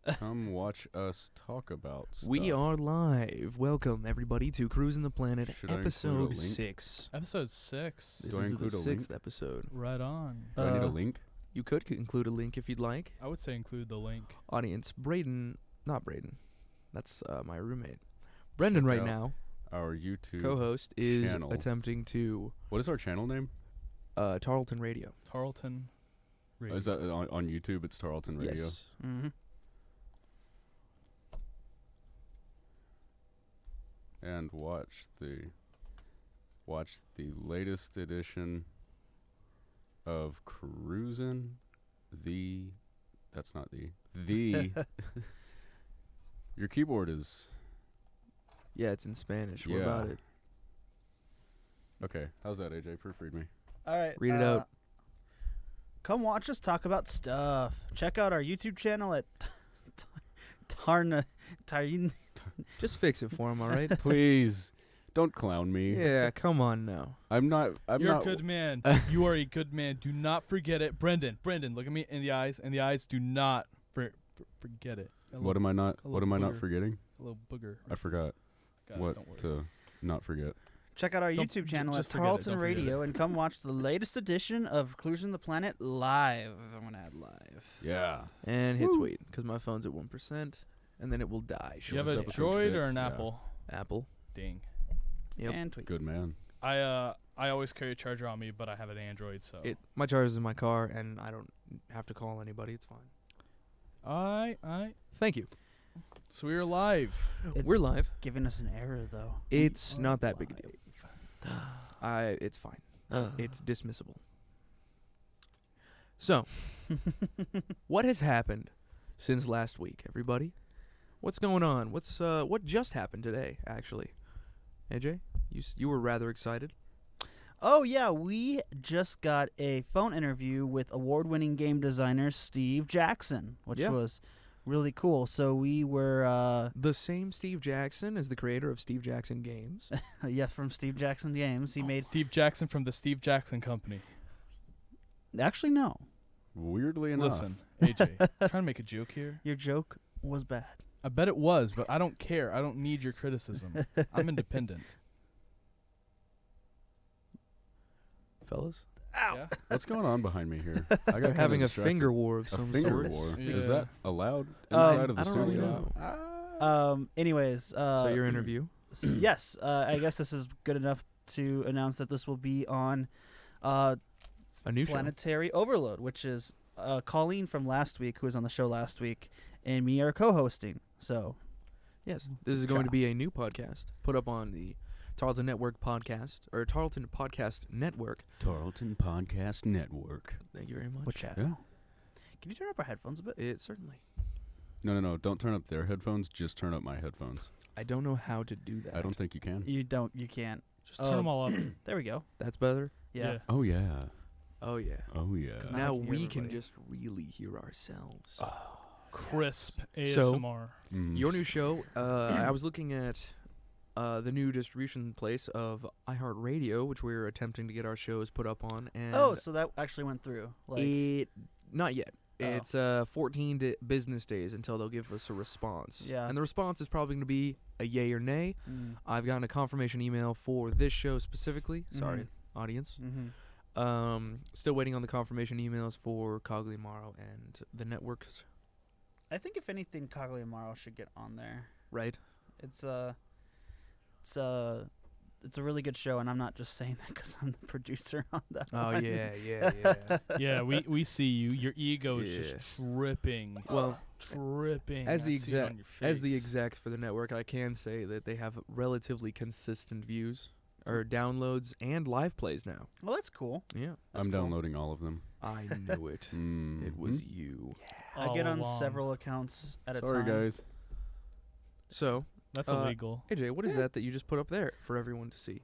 Come watch us talk about stuff. We are live. Welcome, everybody, to Cruisin the Planet, Should I include a episode link? 6. Episode 6. This Do I is include the a link? 6th episode. Right on. Do I need a link? You could include a link if you'd like. I would say include the link. Audience, not Braden. That's my roommate. Brendan Check right out now, Our YouTube co-host, is channel. attempting to What is our channel name? Tarleton Radio. Tarleton Radio. Is that on YouTube? It's Tarleton Radio. Yes. Mm-hmm. And watch the latest edition of Cruisin the. That's not the. Your keyboard is Yeah, it's in Spanish. What Yeah. about it? okay. How's that, AJ? Proofread me. All right. Read it out. Come watch us talk about stuff. Check out our YouTube channel at Tarn. Just fix it for him, all right? Please don't clown me. Yeah, come on now. I'm not. You're not. a good man. You are a good man. Do not forget it. Brendan, look at me in the eyes. In the eyes, do not forget it. What am I not? a What little am I not booger. forgetting? A little booger. I forgot Got it, what don't worry. to not forget. Check out our Don't- YouTube channel at just forget it, Tarleton don't forget Radio and come watch the latest edition of Cruisin the Planet live. I'm gonna add live. Yeah. And hit tweet, because my phone's at 1%, and then it will die. Do you have This a is episode Droid or 6, an yeah. Apple? Apple. Ding. Yep. And tweet. Good man. I always carry a charger on me, but I have an Android, so. My charger's in my car, and I don't have to call anybody. It's fine. Alright. Thank you. So we're live. It's We're live. giving us an error though. It's We not are that big a deal. It's fine. It's dismissible. So, what has happened since last week, everybody? What's going on? What just happened today, actually? AJ, you were rather excited. Oh yeah, we just got a phone interview with award-winning game designer Steve Jackson, which Yeah. was really cool. So we were The same Steve Jackson as the creator of Steve Jackson Games. yes, from Steve Jackson Games. He made Steve Jackson from the Steve Jackson Company. actually no. Weirdly enough. Listen, AJ, trying to make a joke here. Your joke was bad. I bet it was, but I don't care. I don't need your criticism. I'm independent. Fellas, Ow. Yeah? What's going on behind me here? I got they're kinda having a distracted. finger war of A some finger sort. war. Yeah. Is that allowed Um, inside of the I don't studio? really know. Anyways, So your interview? yes, I guess this is good enough to announce that this will be on A new Planetary Overload, which is Colleen from last week, who was on the show last week, and me are co-hosting. So show. Yes, this is going to be a new podcast put up on the Tarleton Network podcast, or Tarleton Podcast Network. Tarleton Podcast Network. Thank you very much. which chat? Yeah. Can you turn up our headphones a bit? It certainly. No. Don't turn up their headphones. Just turn up my headphones. I don't know how to do that. I don't think you can. You can't. Just turn them all up. There we go. That's better. Yeah. Oh yeah. Oh yeah. Oh yeah. 'Cause now Now I can hear we can everybody. just really hear ourselves. Crisp So- ASMR. Mm. Your new show. I was looking at the new distribution place of iHeartRadio, which we're attempting to get our shows put up on. And Oh, so that actually went through. Like, not yet. Oh. It's 14 business days until they'll give us a response. Yeah. And the response is probably going to be a yay or nay. I've gotten a confirmation email for this show specifically. Sorry, audience. Still waiting on the confirmation emails for Cogliamaro and the networks. I think if anything, Cogliamaro should get on there. Right? It's a really good show, and I'm not just saying that because I'm the producer on that. Oh one. yeah. Yeah, we see you. Your ego is just Yeah. tripping. Well, Tripping. as the I see it on your as the face. execs for the network, I can say that they have relatively consistent views or downloads and live plays now. Well, that's cool. Yeah, I'm downloading all of them. I knew it. Mm. It was you. I All get on along. several accounts at a Sorry, time. guys. So, That's uh, illegal. AJ, what is that you just put up there for everyone to see?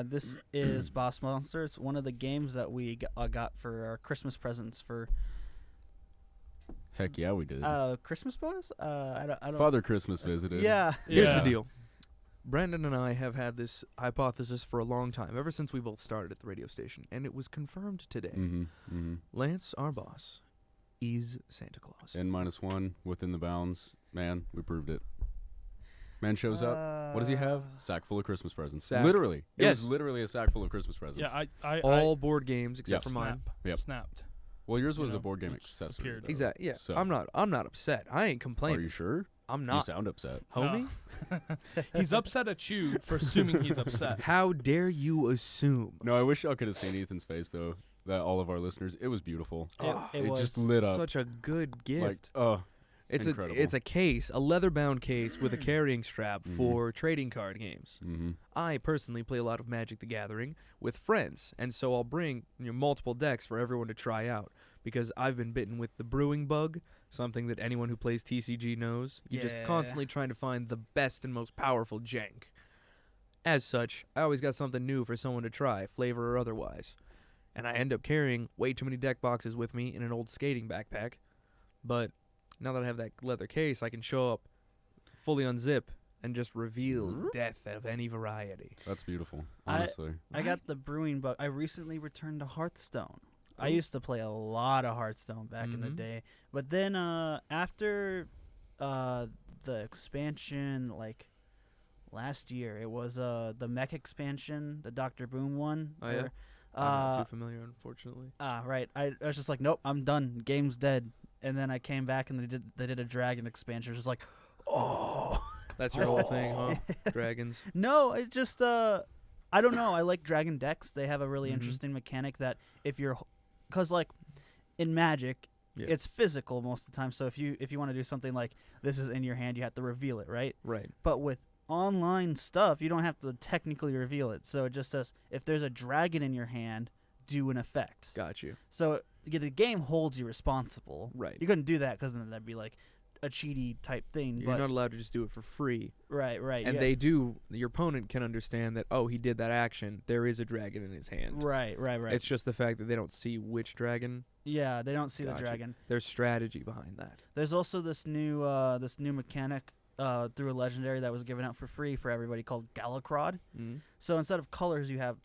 This is Boss Monster. It's one of the games that we got for our Christmas presents for Heck yeah, we did. Christmas bonus. I don't. Father Christmas visited. Yeah. Here's Yeah. the deal. Brandon and I have had this hypothesis for a long time, ever since we both started at the radio station, and it was confirmed today. Mm-hmm. Mm-hmm. Lance, our boss, is Santa Claus. N-1 within the bounds. Man, we proved it. Man shows up. What does he have? Sack full of Christmas presents. Sack. Literally. It Yes. was literally a sack full of Christmas presents. Yeah, I All board games except Yep. for mine. Yep. snapped. Well, yours You was a know, board game which accessory. appeared. though. Exactly. Yeah. So- I'm not upset. I ain't Are complaining. you sure? I'm You not. sound upset. Homie, He's upset at you for assuming he's upset. how dare you assume? No, I wish y'all could have seen Ethan's face, though. That all of our listeners, it was beautiful. It was just lit up. Such a good gift. Like, oh, it's incredible. a case, a leather-bound case with a carrying strap Mhm. for trading card games. mm-hmm. I personally play a lot of Magic the Gathering with friends, and so I'll bring multiple decks for everyone to try out because I've been bitten with the brewing bug, something that anyone who plays TCG knows. You're just Yeah. constantly trying to find the best and most powerful jank. As such, I always got something new for someone to try, flavor or otherwise. And I end up carrying way too many deck boxes with me in an old skating backpack. But now that I have that leather case, I can show up, fully unzip, and just reveal death of any variety. That's beautiful. I- Honestly. I got the brewing bug. I recently returned to Hearthstone. I Oh. used to play a lot of Hearthstone back in the Mhm. day, but then after the expansion, like last year, it was the mech expansion, the Doctor Boom one. Oh, yeah? where, I'm not too familiar, unfortunately. right. I was just like, nope, I'm done. Game's dead. And then I came back and they did a dragon expansion. It was just like, oh. That's your whole thing, huh? Dragons. No, it just I don't know. I like dragon decks. They have a really Mhm. interesting mechanic that if you're, cause like in Magic, Yeah. it's physical most of the time. So if you want to do something like this is in your hand, you have to reveal it, right? Right. But with online stuff, you don't have to technically reveal it. So it just says if there's a dragon in your hand, do an effect. Got you. So the game holds you responsible. Right. You couldn't do that because then that'd be like a cheaty type thing. You're but not allowed to just do it for free. right. And yeah. they do, your opponent can understand that, oh, he did that action. There is a dragon in his hand. Right. It's just the fact that they don't see which dragon. Yeah, they don't see Gotcha. the dragon. There's strategy behind that. There's also this new mechanic through a legendary that was given out for free for everybody called Galacrod. Mm. So instead of colors, you have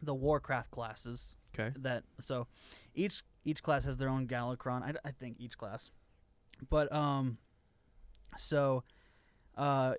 the Warcraft classes. Okay. So each class has their own Galacron. I think each class, but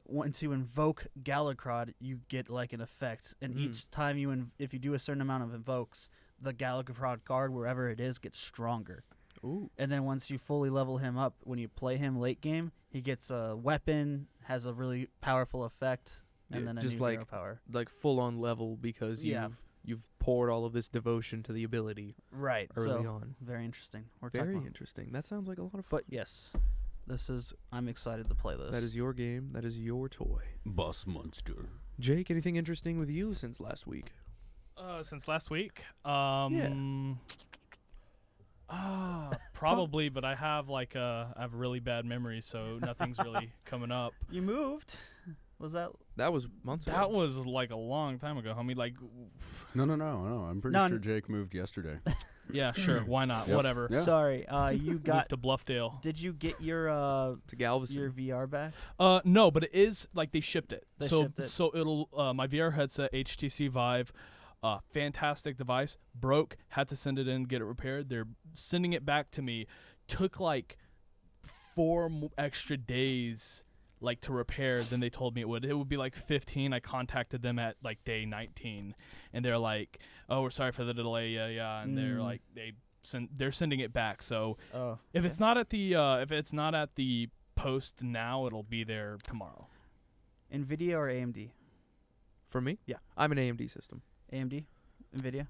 once you invoke Galacrod, you get like an effect, and each time if you do a certain amount of invokes, the Galacrod card wherever it is gets stronger. Ooh. And then once you fully level him up, when you play him late game, he gets a weapon, has a really powerful effect, and Yeah, then a just new like hero power. Like full on level because Yeah. you've poured all of this devotion to the ability Right. early So on. very interesting. We're Very talking about, interesting. That sounds like a lot of fun. but yes, I'm excited to play this. That is your game. That is your toy. Bus Monster. Jake, anything interesting with you since last week? Since last week, probably, but I have I have really bad memory, so nothing's really coming up. You moved. Was that? That was months That ago. was like a long time ago, homie. Like, No. I'm pretty No, sure Jake moved yesterday. yeah, sure, why not? Yep. Whatever. Yeah. Sorry. You Moved got. to Bluffdale. Did you get your To Galveston. your VR back? No, but it is like they shipped it. They so shipped it. so it'll my VR headset HTC Vive, fantastic device. Broke, had to send it in, get it repaired. They're sending it back to me. Took like 4 extra days to repair than they told me it would. It would be like 15. I contacted them at like day 19 and they're like, "Oh, we're sorry for the delay." Yeah. And they're like they're sending it back. So Oh. if it's not at the post now, it'll be there tomorrow. Nvidia or AMD? For me? Yeah. I'm an AMD system. AMD, Nvidia,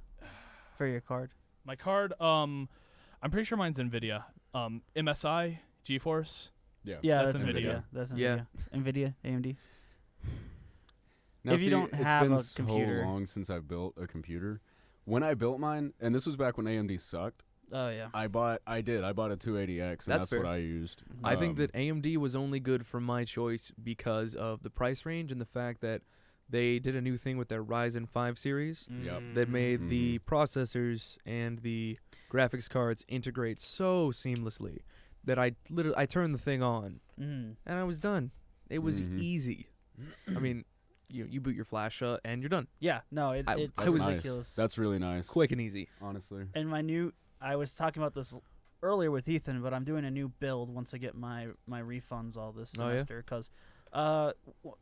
for your card. My card, I'm pretty sure mine's NVIDIA. MSI, GeForce. Yeah. Yeah, That's that's Nvidia. Nvidia. That's Yeah. Nvidia. Nvidia, AMD. Now, If you see, don't have it's a been computer- so long since I've built a computer. When I built mine, and this was back when AMD sucked, Oh yeah. I bought a 280X, and That's that's what fair. I used. I think that AMD was only good for my choice because of the price range and the fact that they did a new thing with their Ryzen 5 series Yep. that made the processors and the graphics cards integrate so seamlessly that I turned the thing on and I was done. It was Mhm. easy. I mean, you boot your flash and you're done. Yeah. No, it's I That's was nice. ridiculous. That's really nice. Quick and easy. Honestly. And I was talking about this earlier with Ethan, but I'm doing a new build once I get my refunds all this Oh, yeah? semester. Because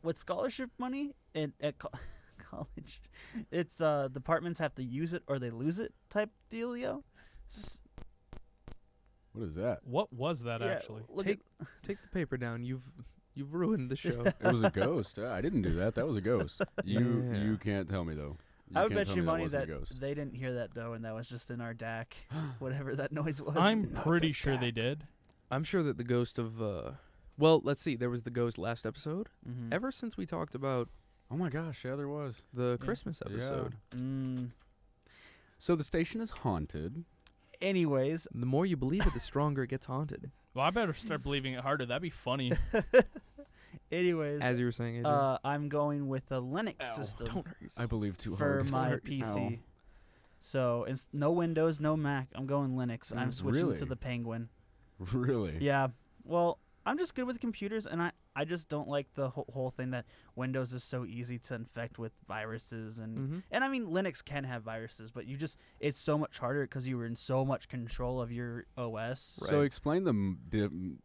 with scholarship money at college, it's departments have to use it or they lose it type dealio. What is that? What was that actually? Look Take the paper down. You've ruined the show. It was a ghost. I didn't do that. That was a ghost. You Yeah. you can't tell me though. I would can't bet tell you me money wasn't that a ghost. they didn't hear that though, and that was just in our DAC, whatever that noise was. I'm pretty sure they did. I'm sure that the ghost of well, let's see. There was the ghost last episode. Mhm. Ever since we talked about Oh my gosh, yeah, there was. the Christmas Yeah. episode, So the station is haunted. Anyways, the more you believe it, the stronger it gets haunted. Well, I better start believing it harder. That'd be funny. As you were saying, AJ. I'm going with a Linux Ow. system Don't hurt yourself. I believe too for hard. my hurt yourself. PC. So no Windows, no Mac. I'm going Linux. I'm switching Really? to the Penguin. Really? Yeah. Well, I'm just good with computers, and I just don't like the whole thing that Windows is so easy to infect with viruses and I mean Linux can have viruses, but it's so much harder because you were in so much control of your OS. So Right. explain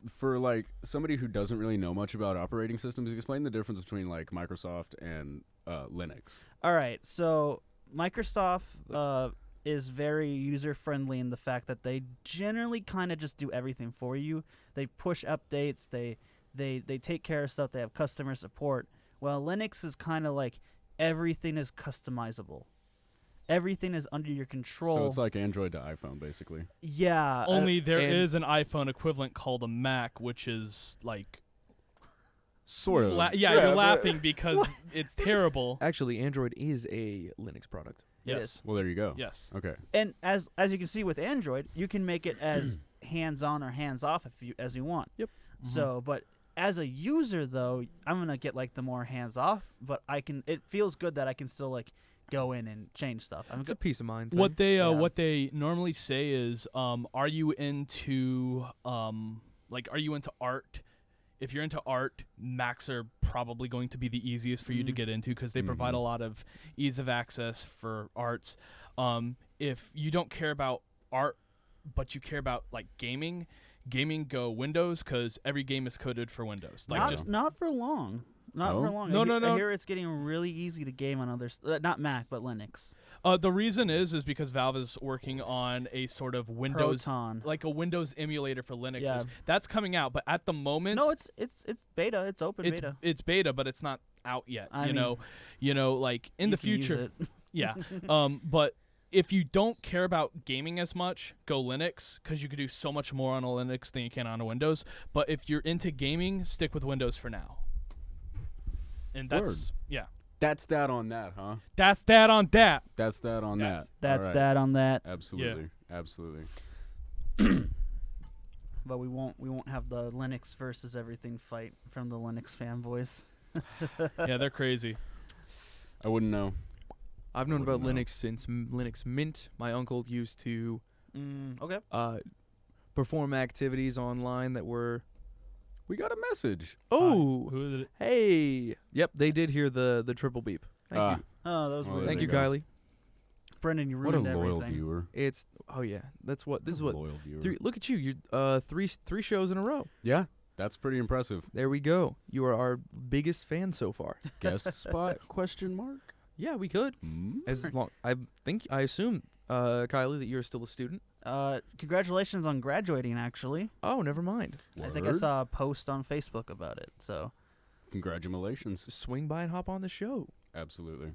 for like somebody who doesn't really know much about operating systems. Explain the difference between like Microsoft and Linux. All right, so Microsoft is very user friendly in the fact that they generally kind of just do everything for you. They push updates. They take care of stuff. They have customer support. Well, Linux is kind of like everything is customizable. Everything is under your control. So it's like Android to iPhone, basically. Yeah. Only there and- is an iPhone equivalent called a Mac, which is like. Sort of. You're but- laughing because it's terrible. Actually, Android is a Linux product. It Yes. is. Well, there you go. Yes. Okay. And as you can see with Android, you can make it as hands-on or hands-off as you want. Yep. So, but as a user though, I'm going to get like the more hands-off, but it feels good that I can still like go in and change stuff. It's a peace of mind thing. What Yeah. they normally say is, are you into are you into art? If you're into art, Macs are probably going to be the easiest for you to Mhm. get into because they provide a lot of ease of access for arts. If you don't care about art, but you care about like gaming, go Windows because every game is coded for Windows. Like not for long. Not Oh? for long. No, I no. hear it's getting really easy to game on others, not Mac, but Linux. the reason is because Valve is working on a sort of Windows, Proton. like a Windows emulator for Linux. Yeah. That's coming out, but at the moment, No, it's beta. It's open it's beta. it's beta, but it's not out yet. I you mean, know, like in You the can use future, it. yeah. But if you don't care about gaming as much, go Linux because you can do so much more on a Linux than you can on a Windows. But if you're into gaming, stick with Windows for now. And that's That's that on that, huh? that's that on that. That's that on That's- that. That's All right. that on that. Absolutely. Absolutely. But we won't have the Linux versus everything fight from the Linux fanboys. Yeah, they're crazy. I wouldn't know. I've known about wouldn't know. Linux since Linux Mint. My uncle used to Okay. perform activities online that were. We got a message. Oh, Who is it? hey, yep, they did hear the triple beep. Thank Ah, you, Oh, that was Well, weird. there thank you, you go. Kylie. Brendan, you What ruined a loyal everything. viewer. It's this is what Loyal viewer. look at you. You three shows in a row. Yeah, that's pretty impressive. There we go. You are our biggest fan so far. Guest spot? Question mark. Yeah, we could. As long I assume Kylie that you're still a student. Congratulations on graduating. Actually, Oh, never mind. I think I Word. saw a post on Facebook about it. So Congratulations. Swing by and hop on the show. Absolutely.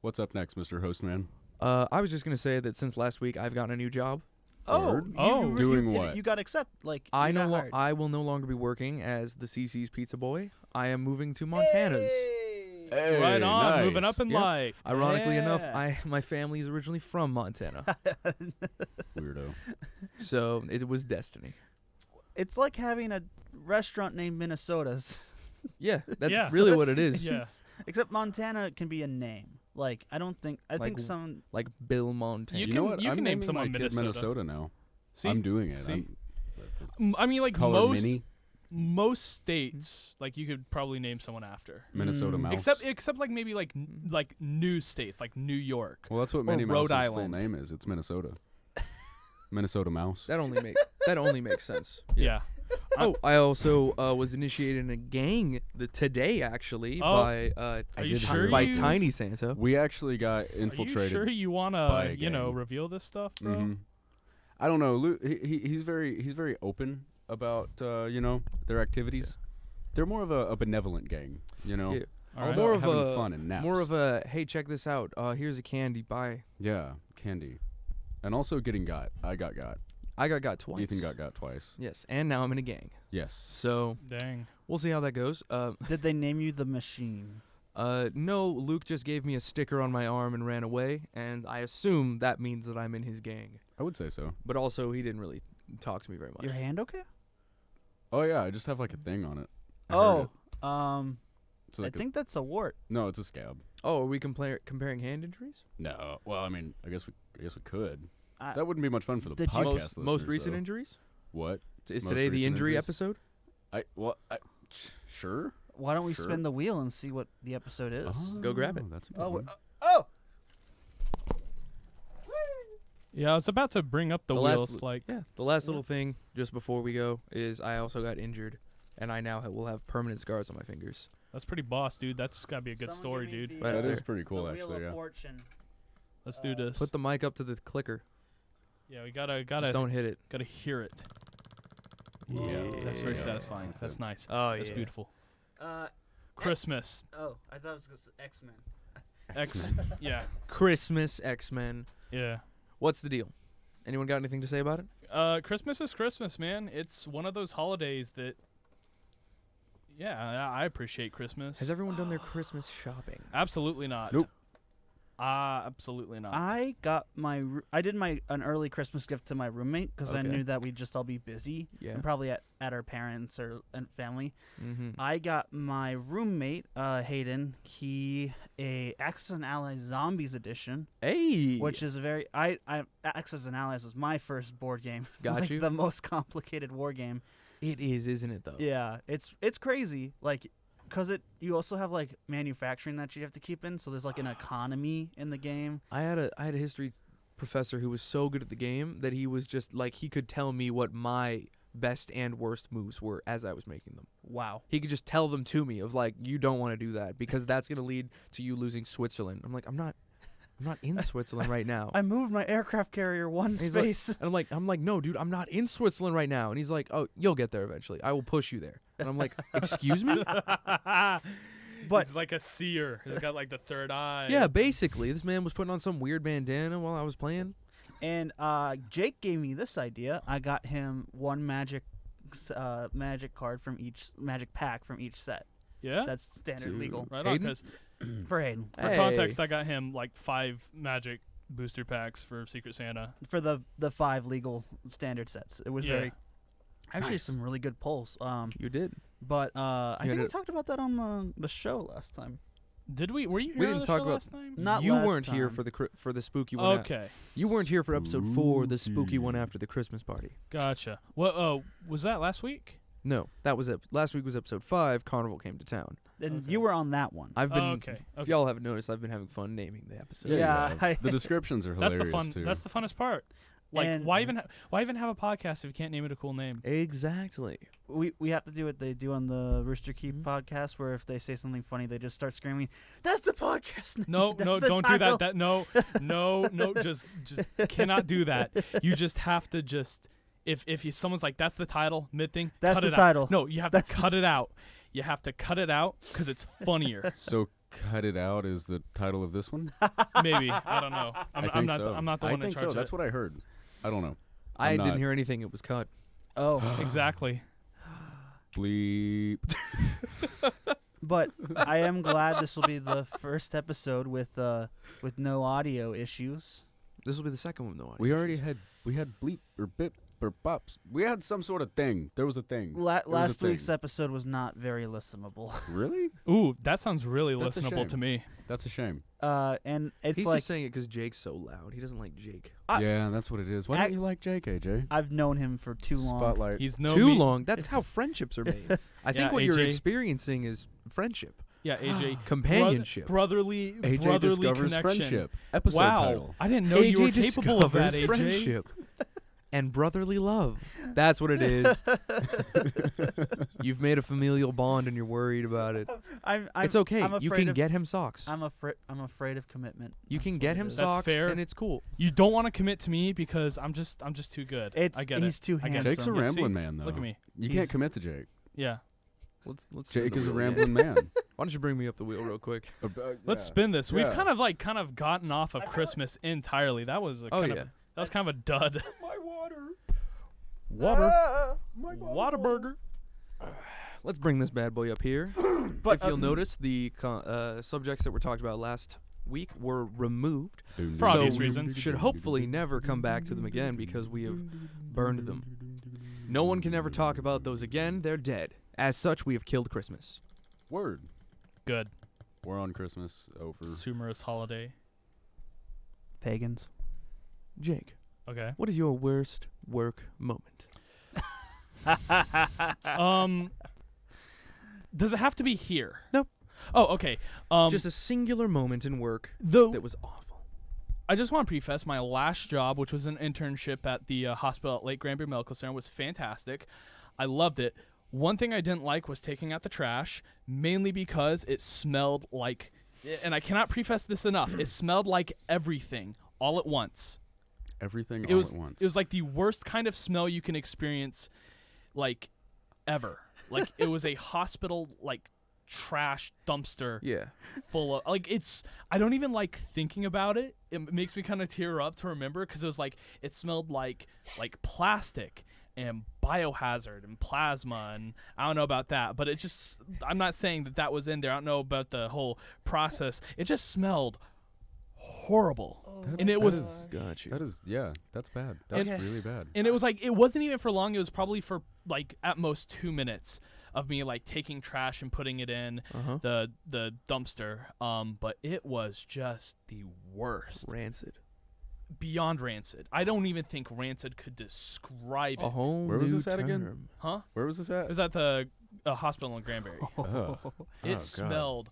What's up next, Mr. Hostman? I was just gonna say that since last week I've gotten a new job. Word. Oh. Doing you, what? You got accepted. Like I you got hired. I will no longer be working as the CC's pizza boy. I am moving to Montana's. Hey, Right on, moving nice. up in Yep. life. Ironically enough, Yeah. my family is originally from Montana, Weirdo. so it was destiny. It's like having a restaurant named Minnesota's. Yeah, that's Yeah. really what it is. Yeah. Except Montana can be a name. Like I think Like some. Like Bill Montana. You know can- what? you I'm can name naming someone my kid Minnesota. Minnesota now. See? I'm doing it. See? I'm I mean, like color most mini most states, like you could probably name someone after. Minnesota Mm. mouse. Except like maybe like new states like New York. well, that's what or Minnie Rhode Mouse's full Island. name is. It's Minnesota. Minnesota Mouse. That only makes sense. Yeah. Oh, I also was initiated in a gang today actually Oh. by Are I you did sure hear by about you, Tiny Santa. We actually got Are infiltrated. you sure you want by a to, gang. reveal this stuff, bro? Mhm. I don't know. He's very open about their activities. They're more of a benevolent gang. Yeah. All right. More of having a fun and naps. more of a hey, check this out. Here's a candy. Bye. Yeah, candy, and also getting got. I got. I got twice. Ethan got twice. Yes, and now I'm in a gang. Yes. So Dang. we'll see how that goes. Did they name you the Machine? No, Luke just gave me a sticker on my arm and ran away, and I assume that means that I'm in his gang. I would say so. But also, he didn't really talk to me very much. Your hand okay? Oh yeah, I just have like a thing on it. I heard Oh, it. It's I like think that's a wart. no, it's a scab. Oh, are we comparing hand injuries? No, well, I mean, I guess we could. I- That wouldn't be much fun for the Did you- podcast Most listeners, recent though. injuries? What? Is Most today the recent injury injuries? episode? Sure. Why don't we Sure. spin the wheel and see what the episode is? Go grab it. That's a good Oh, one. oh! Yeah, I was about to bring up the The last wheels. l- Like, Yeah. The last little thing, just before we go, is I also got injured, and I now will have permanent scars on my fingers. that's pretty boss, dude. That's got to be a good story, dude. Right That there. is pretty cool, the Wheel actually. of Yeah. Fortune. Let's do this. Put the mic up to the clicker. Yeah, we gotta Just don't hit it. gotta hear it. Yeah. That's very Yeah. satisfying. That's That's it. nice. Oh, That's yeah. beautiful. Uh, Christmas. oh, I thought it was X-Men. X. Yeah. Christmas, X-Men. Yeah. What's the deal? Anyone got anything to say about it? Christmas is Christmas, man. It's one of those holidays that. Yeah, I appreciate Christmas. Has everyone done their Christmas shopping? Absolutely not. Nope. Absolutely not. I got I did an early Christmas gift to my roommate because I Okay. knew that we'd just all be busy Yeah. and probably at our parents' and family. Mm-hmm. I got my roommate Hayden. He a Axis and Allies Zombies edition, Hey. which is a very Axis and Allies was my first board game. Got like you. the most complicated war game. It is, isn't it though? Yeah, it's crazy. Like, cause you also have like manufacturing that you have to keep in. So there's like an economy in the game. I had a history professor who was so good at the game that he was just like he could tell me what my best and worst moves were as I was making them. Wow. He could just tell them to me of like, you don't want to do that because that's gonna lead to you losing Switzerland. I'm like, I'm not in Switzerland right now. I moved my aircraft carrier one he's like- space. And I'm like, no, dude, I'm not in Switzerland right now. And he's like, oh, you'll get there eventually. I will push you there. And I'm like, excuse me? But- he's like a seer. He's got like the third eye. Yeah, basically, this man was putting on some weird bandana while I was playing. And Jake gave me this idea. I got him one magic card from each magic pack from each set. Yeah. That's standard Dude. legal Right on. Hayden? Because for Hayden. for context, I got him like 5 magic booster packs for Secret Santa. For the 5 legal standard sets. It was Yeah. very actually Nice. some really good pulls. You did. But I You think we had talked about that on the show last time. Did we? Were you here We on didn't the talk show about- last time? Not you last weren't here time. for the spooky one. Okay, You weren't here for episode 4, the spooky one Spooky. after the Christmas party. gotcha. Well, was that last week? No, that was it. Last week was episode 5. Carnival came to town. And Okay. you were on that one. I've been. Okay. If y'all haven't noticed, I've been having fun naming the episodes. Yeah, you have. The descriptions are That's hilarious the fun. too. That's the funnest part. Like, And- why even have a podcast if you can't name it a cool name? Exactly. We have to do what they do on the Rooster Keep Mhm. podcast, where if they say something funny, they just start screaming, "That's the podcast name." No, That's no, the don't title." do that. No, just cannot do that. You just have to if someone's like, that's the title, mid thing, That's cut the it title. out. No, you have to That's the cut it out. You have to cut it out because it's funnier. So cut it out is the title of this one. Maybe I don't know. I I'm think not. so. I'm not the I one in think charge so. That's of what I heard. I don't know. I I'm didn't not- hear anything. It was cut. Oh, it. Exactly. Bleep. but I am glad this will be the first episode with no audio issues. This will be the second one, though. We already had bleep or bip or bops. We had some sort of thing. There was a thing. Last thing. week's episode was not very listenable. Really? Ooh, that sounds really That's a listenable shame. to me. That's a shame. And it's He's like just saying it because Jake's so loud. He doesn't like Jake. Yeah, that's what it is. Why I- don't you like Jake, AJ? I've known him for too long. Spotlight. He's no Too me- long. That's how friendships are made. I think Yeah, what you're AJ. experiencing is friendship, Yeah, AJ. companionship. Brotherly AJ discovers connection. friendship. Episode Wow, title. I didn't know AJ you were capable of that, discovers AJ. friendship. and brotherly love. That's what it is. You've made a familial bond and you're worried about it. It's okay. You can get him socks. I'm afraid of commitment. You can That's get what him it is. That's socks, fair. and it's cool. You don't want to commit to me because I'm just too good. It's I get he's it. too I get handsome. it. Jake's a Yeah, rambling see? man, though. Look at me. You He's- can't commit to Jake. Yeah. Let's spin Jake the is a wheel, rambling man. Why don't you bring me up the wheel real quick? Let's Yeah. spin this. We've Yeah. kind of gotten off of Christmas entirely. That was a Oh, kind yeah. of that was kind of a dud. My water. Water. Whataburger. Let's bring this bad boy up here. But If you'll notice, the subjects that were talked about last week were removed. For obvious we reasons. should hopefully never come back to them again because we have burned them. No one can ever talk about those again. They're dead. As such, we have killed Christmas. Word. Good. We're on Christmas over. Sumerous holiday. pagans. Jake, Okay. what is your worst work moment? Does it have to be here? Nope. Oh, okay. Just a singular moment in work though that was awful. I just want to preface my last job, which was an internship at the hospital at Lake Granbury Medical Center, was fantastic. I loved it. One thing I didn't like was taking out the trash, mainly because it smelled like, and I cannot preface this enough, it smelled like everything all at once. Everything It all was at once. It was like the worst kind of smell you can experience, like, ever. Like, it was a hospital, like, trash dumpster Yeah. full of, like, it's, I don't even like thinking about it. It makes me kind of tear up to remember, because it was like, it smelled like plastic and biohazard and plasma, and I don't know about that, but it just, I'm not saying that was in there. I don't know about the whole process. It just smelled horrible. And it was, Got you. That is, yeah, that's bad. That's Okay. really bad. and it was like, it wasn't even for long. It was probably for like at most 2 minutes of me like taking trash and putting it in the dumpster. But it was just the worst. Rancid. Beyond rancid. I don't even think rancid could describe it. A whole Where was new this at again? term. Huh? Where was this at? It was at the hospital in Granbury. Oh, It God. smelled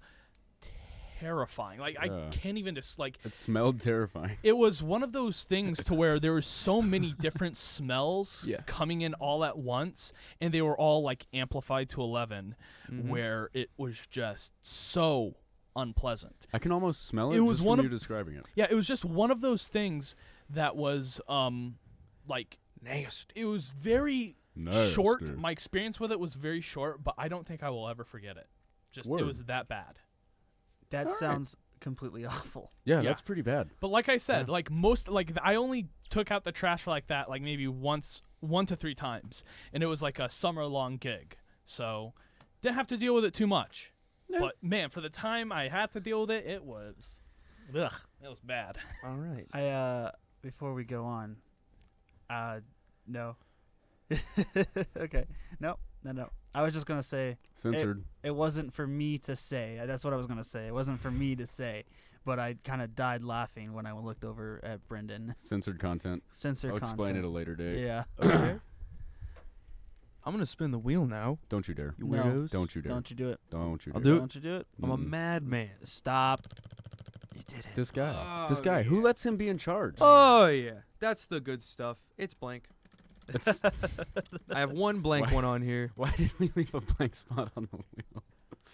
terrifying. Like, I Yeah. can't even just like. It smelled terrifying. It was one of those things to where there were so many different smells Yeah. coming in all at once, and they were all like amplified to 11, Mhm. where it was just so unpleasant. I can almost smell it, It was just one from of- you describing it. Yeah, it was just one of those things that was like, Nasty. it was very Nasty. short. My experience with it was very short, but I don't think I will ever forget it. Just Word. it was that bad. That All right. sounds completely awful. Yeah, Yeah. that's pretty bad. But like I said, Yeah. like most, like I only took out the trash for like that, like maybe one to three times, and it was like a summer-long gig, so didn't have to deal with it too much. Yeah. But man, for the time I had to deal with it, it was, ugh, it was bad. All right. I before we go on, no. Okay. No. I was just gonna say Censored. it wasn't for me to say. That's what I was gonna say. It wasn't for me to say, but I kind of died laughing when I looked over at Brendan. Censored content. Censored I'll content. explain it a later date. Yeah. Okay. I'm gonna spin the wheel now. Don't you dare. You No. weirdos. Don't you dare. Don't you do it. Don't you I'll dare. do it. Don't you do it. I'm a Mm. madman. Stop. You did it. This guy. This Oh, guy. Who yeah. lets him be in charge? Oh yeah, that's the good stuff. It's blank. It's- I have one blank Why- one on here. Why did we leave a blank spot on the wheel?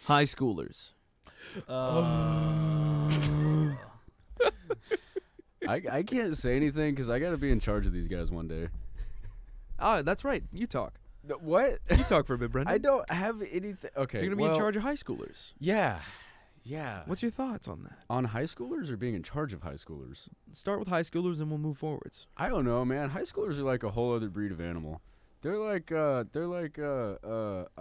High schoolers. I can't say anything because I got to be in charge of these guys one day. Ah, that's right. You talk. What? You talk for a bit, Brendan. I don't have anything. Okay. You're gonna be in charge of high schoolers. Yeah. Yeah. What's your thoughts on that? on high schoolers or being in charge of high schoolers? Start with high schoolers and we'll move forwards. I don't know, man. High schoolers are like a whole other breed of animal. They're like I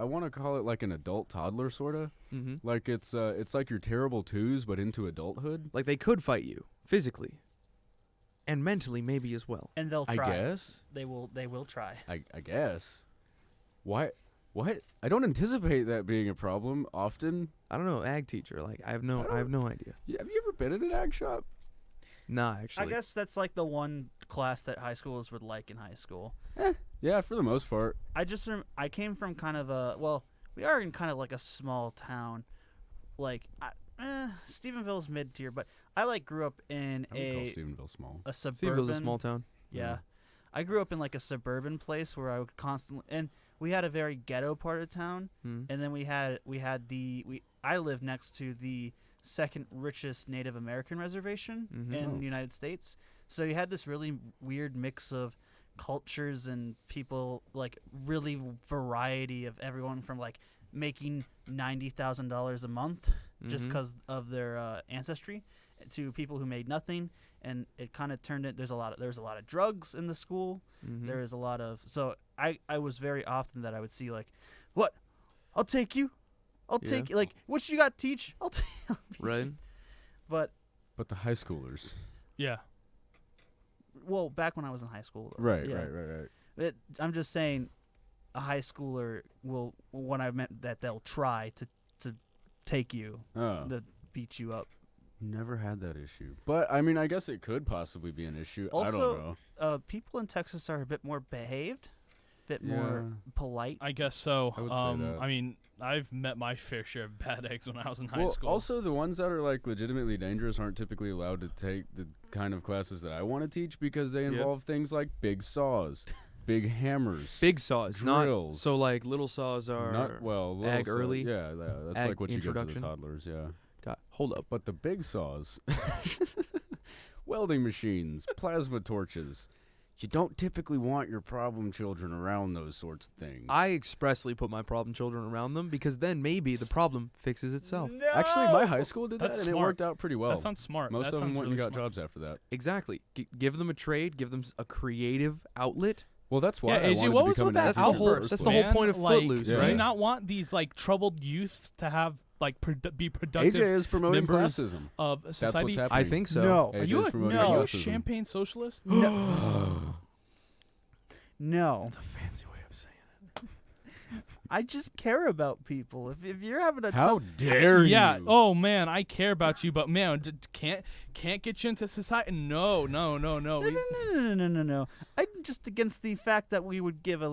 want to call it like an adult toddler sort of. Mm-hmm. Like it's like your terrible twos but into adulthood. Like they could fight you physically, and mentally maybe as well. And they'll I try. guess. They will try. I guess. Why? What? I don't anticipate that being a problem often. I don't know, ag teacher. Like I have no idea. Have you ever been in an ag shop? Nah, actually. I guess that's like the one class that high schoolers would like in high school. Yeah, for the most part. I came from kind of a, well, we are in kind of like a small town. Like Stephenville's mid-tier, but I like grew up in I would call a Stephenville small. suburban. Stevensville's a small town. Yeah. I grew up in like a suburban place where I would constantly, and we had a very ghetto part of town, and then I lived next to the second richest Native American reservation in the United States. So you had this really weird mix of cultures and people, like really variety of everyone from like making $90,000 a month just because of their ancestry to people who made nothing. And it kind of turned it. There's a lot of drugs in the school. There is a lot of, so I was very often that I would see like, what? I'll take you. I'll take you. Like, what you got to teach? I'll take you. Right. But the high schoolers. Yeah. Well, back when I was in high school. Right. I'm just saying, a high schooler will, when I meant that they'll try to take you, to beat you up. Never had that issue. But, I mean, I guess it could possibly be an issue. Also, I don't know. People in Texas are a bit more behaved, a bit more polite. I guess so. I would say that. I mean, I've met my fair share of bad eggs when I was in high school. Also, the ones that are like legitimately dangerous aren't typically allowed to take the kind of classes that I want to teach because they involve things like big saws, big hammers, Big saws, drills. not so like little saws are little ag saw- early. Yeah, that's Ag like what you give to the introduction. toddlers. Yeah, hold up. but the big saws, welding machines, plasma torches. You don't typically want your problem children around those sorts of things. I expressly put my problem children around them because then maybe the problem fixes itself. Actually, my high school did That's that, and it smart. worked out pretty well. That sounds smart. Most That of them sounds went really and got smart. jobs after that. Exactly. Give them a trade. Give them a creative outlet. Well, that's why Yeah, I AJ, wanted what to was become with an that actor in the whole- first that's the place. whole point of like, Footloose, Do right? you not want these like troubled youths to have like be productive AJ is promoting members classism. of That's society? what's happening. I think so. No. AJ Are you is a, promoting are you a racism. champagne socialist? No. That's a fancy way of saying I just care about people. If you're having a How tough, dare Yeah. you? Oh man, I care about you, but man, can't get you into society. No. no. I'm just against the fact that we would give a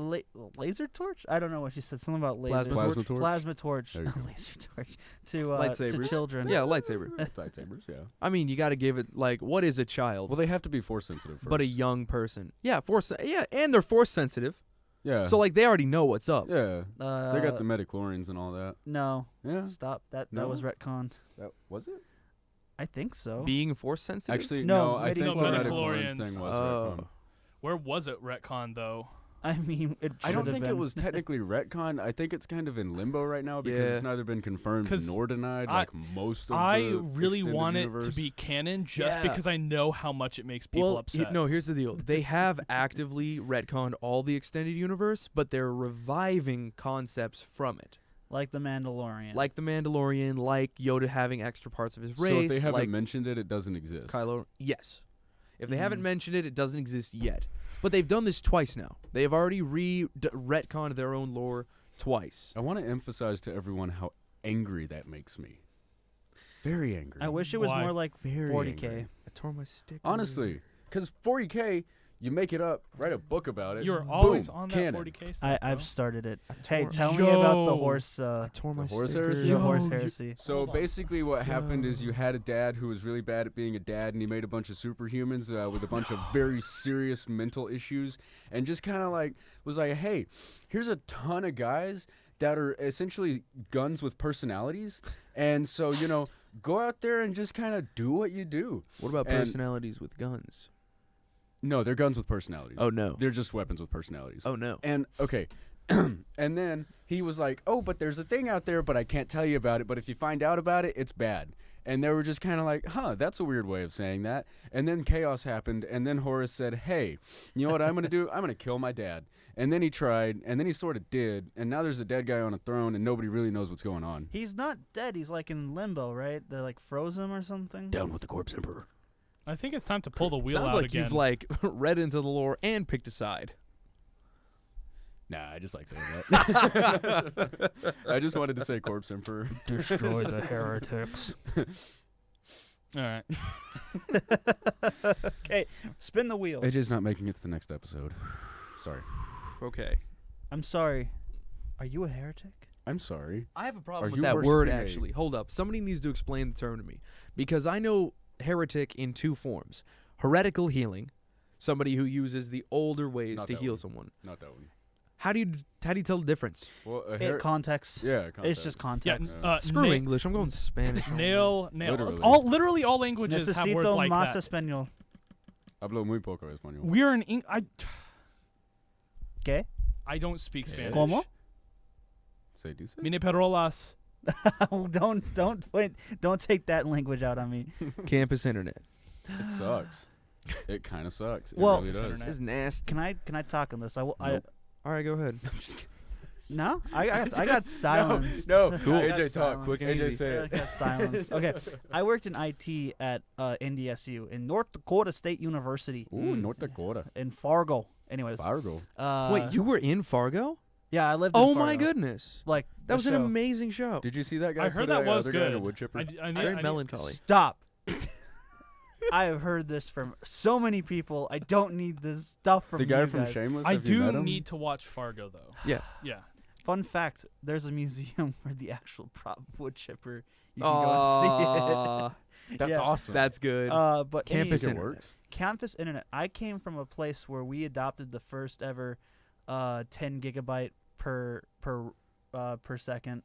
laser torch. I don't know what she said. Something about laser Plasma torch? Plasma torch. There you go. Laser torch to Lightsabers. children. Yeah, lightsaber. Lightsabers, yeah. I mean, you got to give it like what is a child? Well, they have to be force sensitive first. But a young person. Yeah, and they're force sensitive. Yeah. So like they already know what's up. Yeah. They got the metachlorians and all that. No, Yeah. stop. That No? was retconned. That was it? I think so. Being force sensitive. Actually, No, I think the metachlorians. metachlorians thing was retcon. Where was it retcon though? I mean, it I don't should have think been. it was technically retcon. I think it's kind of in limbo right now because Yeah. it's neither been confirmed 'Cause nor denied. I- Like most of I the really extended want universe. it to be canon just Yeah. because I know how much it makes people upset. No, here's the deal. They have actively retconned all the extended universe, but they're reviving concepts from it. like the Mandalorian. Like the Mandalorian, like Yoda having extra parts of his race. So if they haven't like mentioned it, it doesn't exist. Kylo. Yes. If they haven't Mhm. mentioned it, it doesn't exist yet. But they've done this twice now. They have already retconned their own lore twice. I want to emphasize to everyone how angry that makes me. Very angry. I wish it was Why? more like Very 40K. angry. I tore my stick. Honestly, because 40K, you make it up, write a book about it. You're always boom, on that canon. 40K stuff. I've bro. started it. I Hey, tore- tell me about the Yo. horse. I tore my horse sticker. heresy? The horse Yo, you- heresy. So Hold on. basically, what happened is you had a dad who was really bad at being a dad, and he made a bunch of superhumans with a bunch of very serious mental issues, and just kind of like was like, "Hey, here's a ton of guys that are essentially guns with personalities, and so go out there and just kind of do what you do." What about And- personalities with guns? No, they're guns with personalities. Oh, no. they're just weapons with personalities. Oh no. And okay, and then he was like, "Oh, but there's a thing out there, but I can't tell you about it. But if you find out about it, it's bad." And they were just kind of like, "Huh, that's a weird way of saying that." And then chaos happened, and then Horus said, "Hey, you know what I'm gonna do? I'm gonna kill my dad." And then he tried, and then he sort of did, and now there's a dead guy on a throne, and nobody really knows what's going on. He's not dead. He's like in limbo, right? They like froze him or something. Down with the corpse emperor. I think it's time to pull the wheel Sounds out like again. you've like read into the lore and picked a side. Nah, I just like saying that. I just wanted to say corpse emperor. Destroy the heretics. All right. Okay, spin the wheel. AJ's not making it to the next episode. Sorry. Okay. I'm sorry. Are you a heretic? I'm sorry. I have a Are problem with you that word, worshipping a- actually. Hold up. Somebody needs to explain the term to me. Because I know heretic in two forms. Heretical healing. somebody who uses the older ways Not to that heal one. someone. Not that one. How do you tell the difference? Well, Context. yeah, It's just Yeah, context. Screw English. I'm going Spanish. Nail. Literally. All languages have words Necesito like más that. español. Hablo muy poco español. We're in ¿Qué? I don't speak ¿Qué? Spanish. ¿Cómo? Se dice? Mine parolas. Don't take that language out on me. Campus internet. It sucks. It kind of sucks. It Well- really does. Internet. It's nasty. Can I talk on this? Nope. All right, go ahead. No, I got silence. No, Cool. I got AJ, talk silence. quick and AJ, AJ, say I it. got silence. Okay, I worked in IT at NDSU in North Dakota State University Ooh, North Dakota. in Fargo. Anyways, Fargo. Wait, you were in Fargo? Yeah, I lived. in Oh my Fargo. goodness. Like That the was an show. amazing show. Did you see that guy? I heard put that a was other guy in a good. wood chipper? Very melancholy. Stop. I have heard this from so many people. I don't need this stuff from The guy you from guys. Shameless. I have you met do him? need to watch Fargo though. Yeah. Yeah. Fun fact: there's a museum where the actual prop wood chipper. You can go That's Yeah. awesome. That's good. and see it. But Campus it internet. works. campus internet. I came from a place where we adopted the first ever 10 gigabyte per second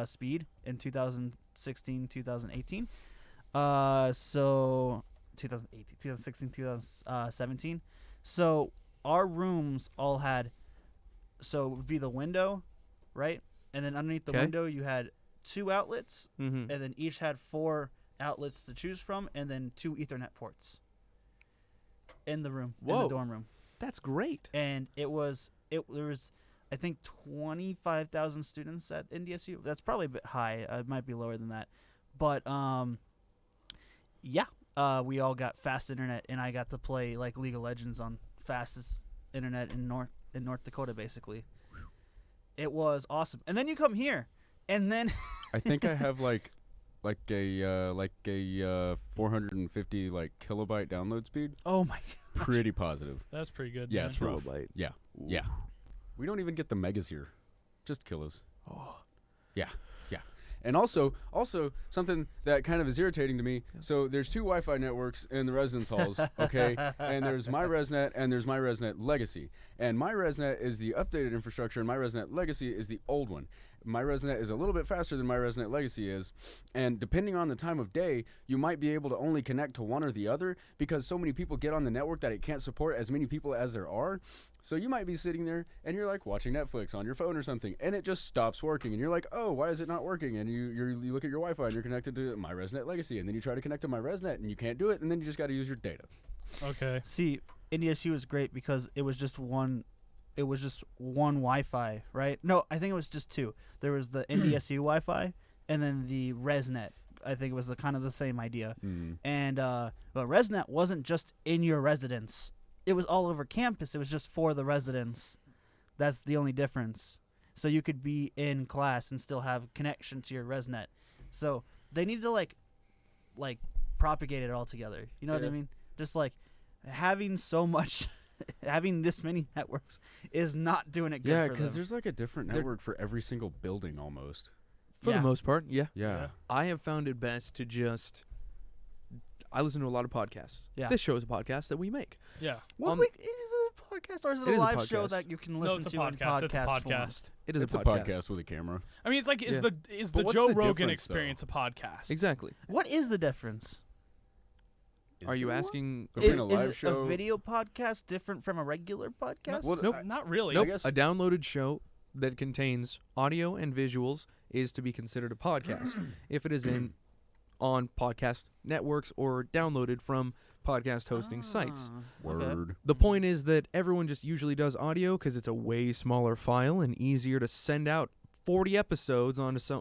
speed in 2016 2018. So 2016 2017. So our rooms all had, so it would be the window, right? And then underneath the 'Kay. window you had 2 outlets, Mm-hmm. and then each had 4 outlets to choose from, and then 2 Ethernet ports in the room, in Whoa. the dorm room. That's great. And there was I think 25,000 students at NDSU. That's probably a bit high. It might be lower than that, but we all got fast internet, and I got to play like League of Legends on fastest internet in North Dakota. Basically, it was awesome. And then you come here, and then I think I have like a 450 like kilobyte download speed. oh my Pretty positive. That's pretty good. Yeah, man. it's rough. Kilobyte. Yeah. Yeah. We don't even get the megas here. Just kilos. Oh. Yeah. Yeah. And also something that kind of is irritating to me. So there's 2 Wi-Fi networks in the residence halls, okay? And there's my ResNet and there's my ResNet Legacy. And my ResNet is the updated infrastructure and my ResNet Legacy is the old one. My ResNet is a little bit faster than my ResNet Legacy is, and depending on the time of day, you might be able to only connect to one or the other because so many people get on the network that it can't support as many people as there are. So you might be sitting there and you're like watching Netflix on your phone or something, and it just stops working, and you're like, oh, why is it not working? And you look at your Wi-Fi and you're connected to my ResNet Legacy, and then you try to connect to my ResNet and you can't do it, and then you just got to use your data. Okay. See, NDSU was great because it was just one. It was just one Wi-Fi, right? No, I think it was just 2. There was the NDSU Wi-Fi and then the ResNet. I think it was kind of the same idea. And but ResNet wasn't just in your residence; it was all over campus. It was just for the residents. That's the only difference. So you could be in class and still have connection to your ResNet. So they need to like propagate it all together. You know what I Yeah. mean? Just like having so much. Having this many networks is not doing it good Yeah, for because them. there's like a different They're- network for every single building almost. For Yeah. the most part, yeah. Yeah. I have found it best to just. I listen to a lot of podcasts. Yeah. This show is a podcast that we make. Yeah. Um, Is it a podcast or is it it a is a live show podcast. that you can No, listen it's a to in podcast. It's a podcast form? podcast. It is It's a a podcast. podcast with a camera. I mean, it's like Yeah. the But the what's Joe the Rogan difference, though? experience a podcast. Exactly. What is the difference? Are you asking? Between a Is live it show- a video podcast different from a regular podcast? Well, Nope. Not really. Nope. guess- A downloaded show that contains audio and visuals is to be considered a podcast if it is on podcast networks or downloaded from podcast hosting sites. Okay. Word. The point is that everyone just usually does audio because it's a way smaller file and easier to send out 40 episodes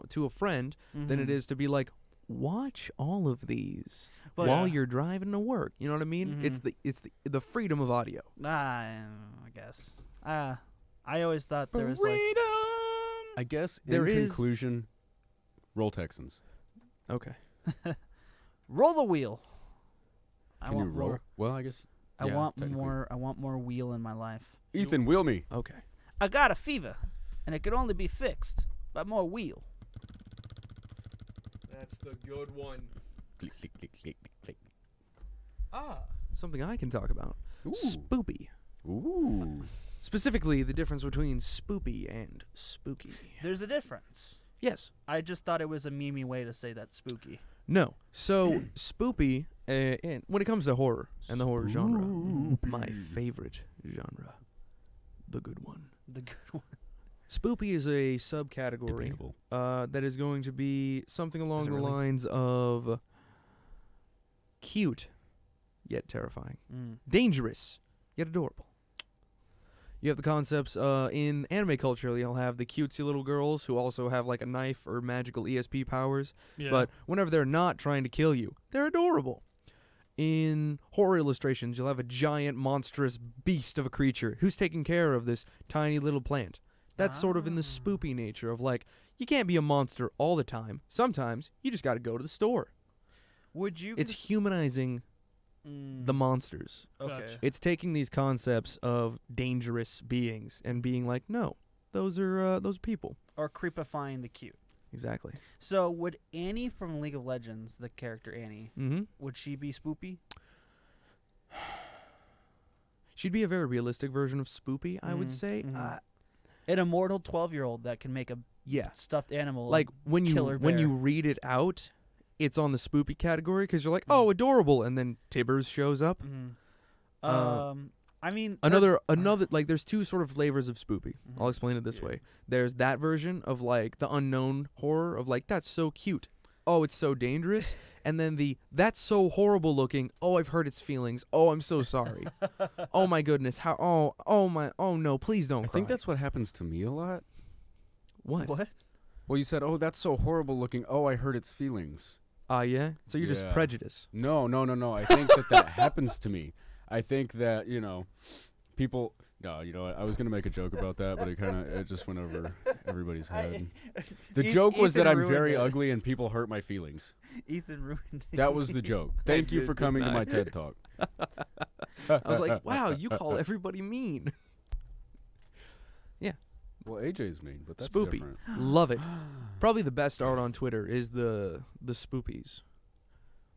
to a friend than it Mhm. is to be like, watch all of these But- while you're driving to work. You know what I mean? Mhm. It's the freedom of audio. I guess. I always thought there was like. Freedom. I guess There in is- conclusion, roll Texans. Okay. Roll the wheel. I Can you want roll? more. Well, I guess. I yeah, want technically. more. I want more wheel in my life. Ethan, wheel me. Okay. I got a fever, and it could only be fixed by more wheel. That's the good one. Click, click, click, click, click. Something I can talk about. Ooh. Spoopy. Ooh. Specifically, the difference between spoopy and spooky. There's a difference. Yes. I just thought it was a memey way to say that spooky. No. So, spoopy, and when it comes to horror and the horror genre, my favorite genre, the good one. The good one. Spoopy is a subcategory that is going to be something along the lines of cute, yet terrifying. Dangerous, yet adorable. You have the concepts in anime culture. You'll have the cutesy little girls who also have like a knife or magical ESP powers. Yeah. But whenever they're not trying to kill you, they're adorable. In horror illustrations, you'll have a giant, monstrous beast of a creature who's taking care of this tiny little plant. That's sort of in the spoopy nature of like, you can't be a monster all the time. Sometimes you just got to go to the store. Would you? It's humanizing the monsters. Okay. Gotcha. It's taking these concepts of dangerous beings and being like, no, those are people. Or creepifying the cute. Exactly. So would Annie from League of Legends, the character Annie, Mm-hmm. would she be spoopy? She'd be a very realistic version of spoopy, I would Mhm, say. mhm. An immortal 12-year-old that can make a Yeah. stuffed animal. Like when killer you bear. read it out, it's on the spoopy category because you're like, oh, adorable, and then Tibbers shows up. Mhm. Uh, I mean, Another like there's two sort of flavors of spoopy. Mhm. I'll explain it this Yeah. way. There's that version of like the unknown horror of like that's so cute. Oh, it's so dangerous. And then that's so horrible looking. Oh, I've hurt its feelings. Oh, I'm so sorry. Oh my goodness. How oh no, please don't I cry. think that's what happens to me a lot. what? What? Well, you said, "Oh, that's so horrible looking." Oh, I hurt its feelings. Yeah. So you're just Yeah. prejudiced. No. I think that happens to me. I think that people. No, I was gonna make a joke about that, but it just went over everybody's head. The joke was that Ethan I'm ruined very it. ugly and people hurt my feelings. Ethan ruined it. That was the joke. Thank you for did coming to my not. TED Talk. I was like, wow, you call everybody mean. Well, AJ's mean, but that's Spoopy. different. Love it. Probably the best art on Twitter is the spoopies.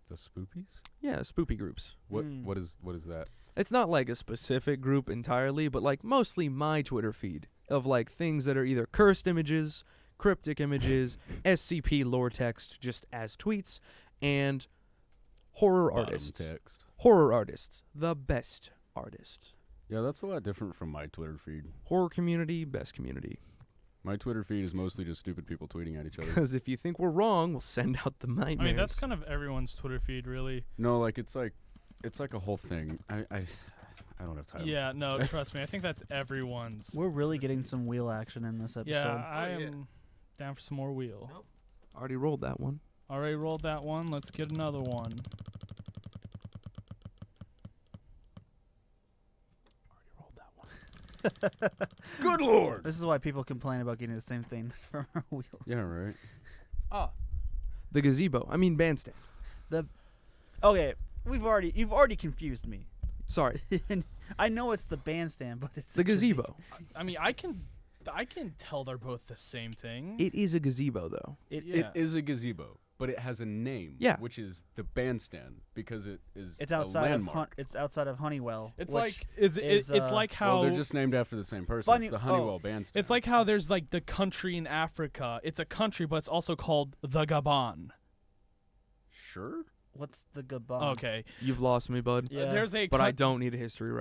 The Spoopies? Yeah, spoopy groups. What Hmm. what is that? It's not like a specific group entirely, but like mostly my Twitter feed of like things that are either cursed images, cryptic images, SCP lore text just as tweets, and horror Bottom artists. text. Horror artists. The best artists. Yeah, that's a lot different from my Twitter feed. Horror community, best community. My Twitter feed is mostly just stupid people tweeting at each other. Because if you think we're wrong, we'll send out the I nightmares. mean, that's kind of everyone's Twitter feed, really. No, like it's like a whole thing. I don't have time. Yeah, no, trust me. I think that's everyone's. We're really getting some wheel action in this episode. Yeah, I yeah. am down for some more wheel. Nope. Already rolled that one. Already rolled that one. Let's get another one. Good lord. This is why people complain about getting the same thing from our wheels. Yeah, right. The gazebo. I mean bandstand. Okay, you've already confused me. Sorry. I know it's the bandstand, but it's The gazebo. I mean, I can tell they're both the same thing. It is a gazebo though. It Yeah. is a gazebo, but it has a name. Yeah. Which is the bandstand because it is It's a outside of landmark. it's outside of Honeywell. It's which like it's is, like how Well, they're just named after the same person. Funny- It's the oh. Honeywell bandstand. it's like how there's like the country in Africa. It's a country, but it's also called the Gabon. Sure. what's the Gabon? Okay, You've lost me, bud. Yeah. there's a. But I don't need a history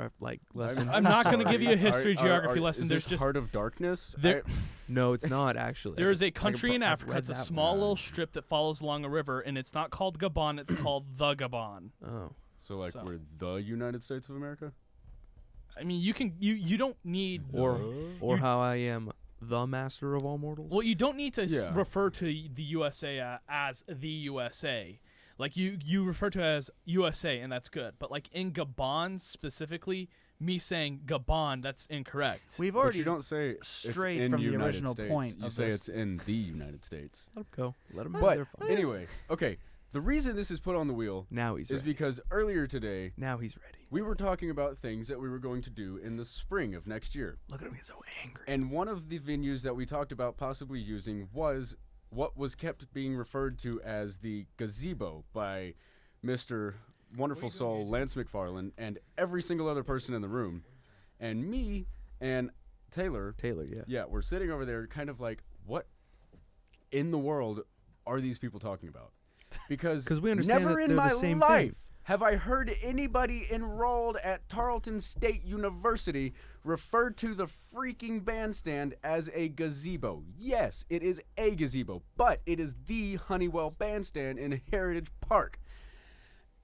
lesson. I'm not going to give you a history Are- geography are- lesson. Is There's this just Heart of Darkness? There- No, it's not actually. there is a I country in I've Africa. read It's a that small one. little strip that follows along a river, and it's not called Gabon. It's called the Gabon. Oh. So like So. we're the United States of America? I mean, you don't need Or You- how I am the master of all mortals. Well, you don't need to Yeah. refer to the USA as the USA. Like you refer to it as USA, and that's good. But like in Gabon specifically, me saying Gabon, that's incorrect. We've But already you don't say strayed it's in from the United original States. point You of say this. it's in the United States. Let him go. Let him But They're fine. anyway, okay. The reason this is put on the wheel Now he's is ready. because earlier today Now he's ready. we were talking about things that we were going to do in the spring of next year. Look at him. He's so angry. And one of the venues that we talked about possibly using was what was kept being referred to as the gazebo by Mr. wonderful soul, Lance McFarlane, and every single other person in the room. And me and Taylor, yeah. we're sitting over there kind of like, what in the world are these people talking about? Because we understand never that in they're my the same life thing. have I heard anybody enrolled at Tarleton State University refer to the freaking bandstand as a gazebo. Yes, it is a gazebo, but it is the Honeywell Bandstand in Heritage Park.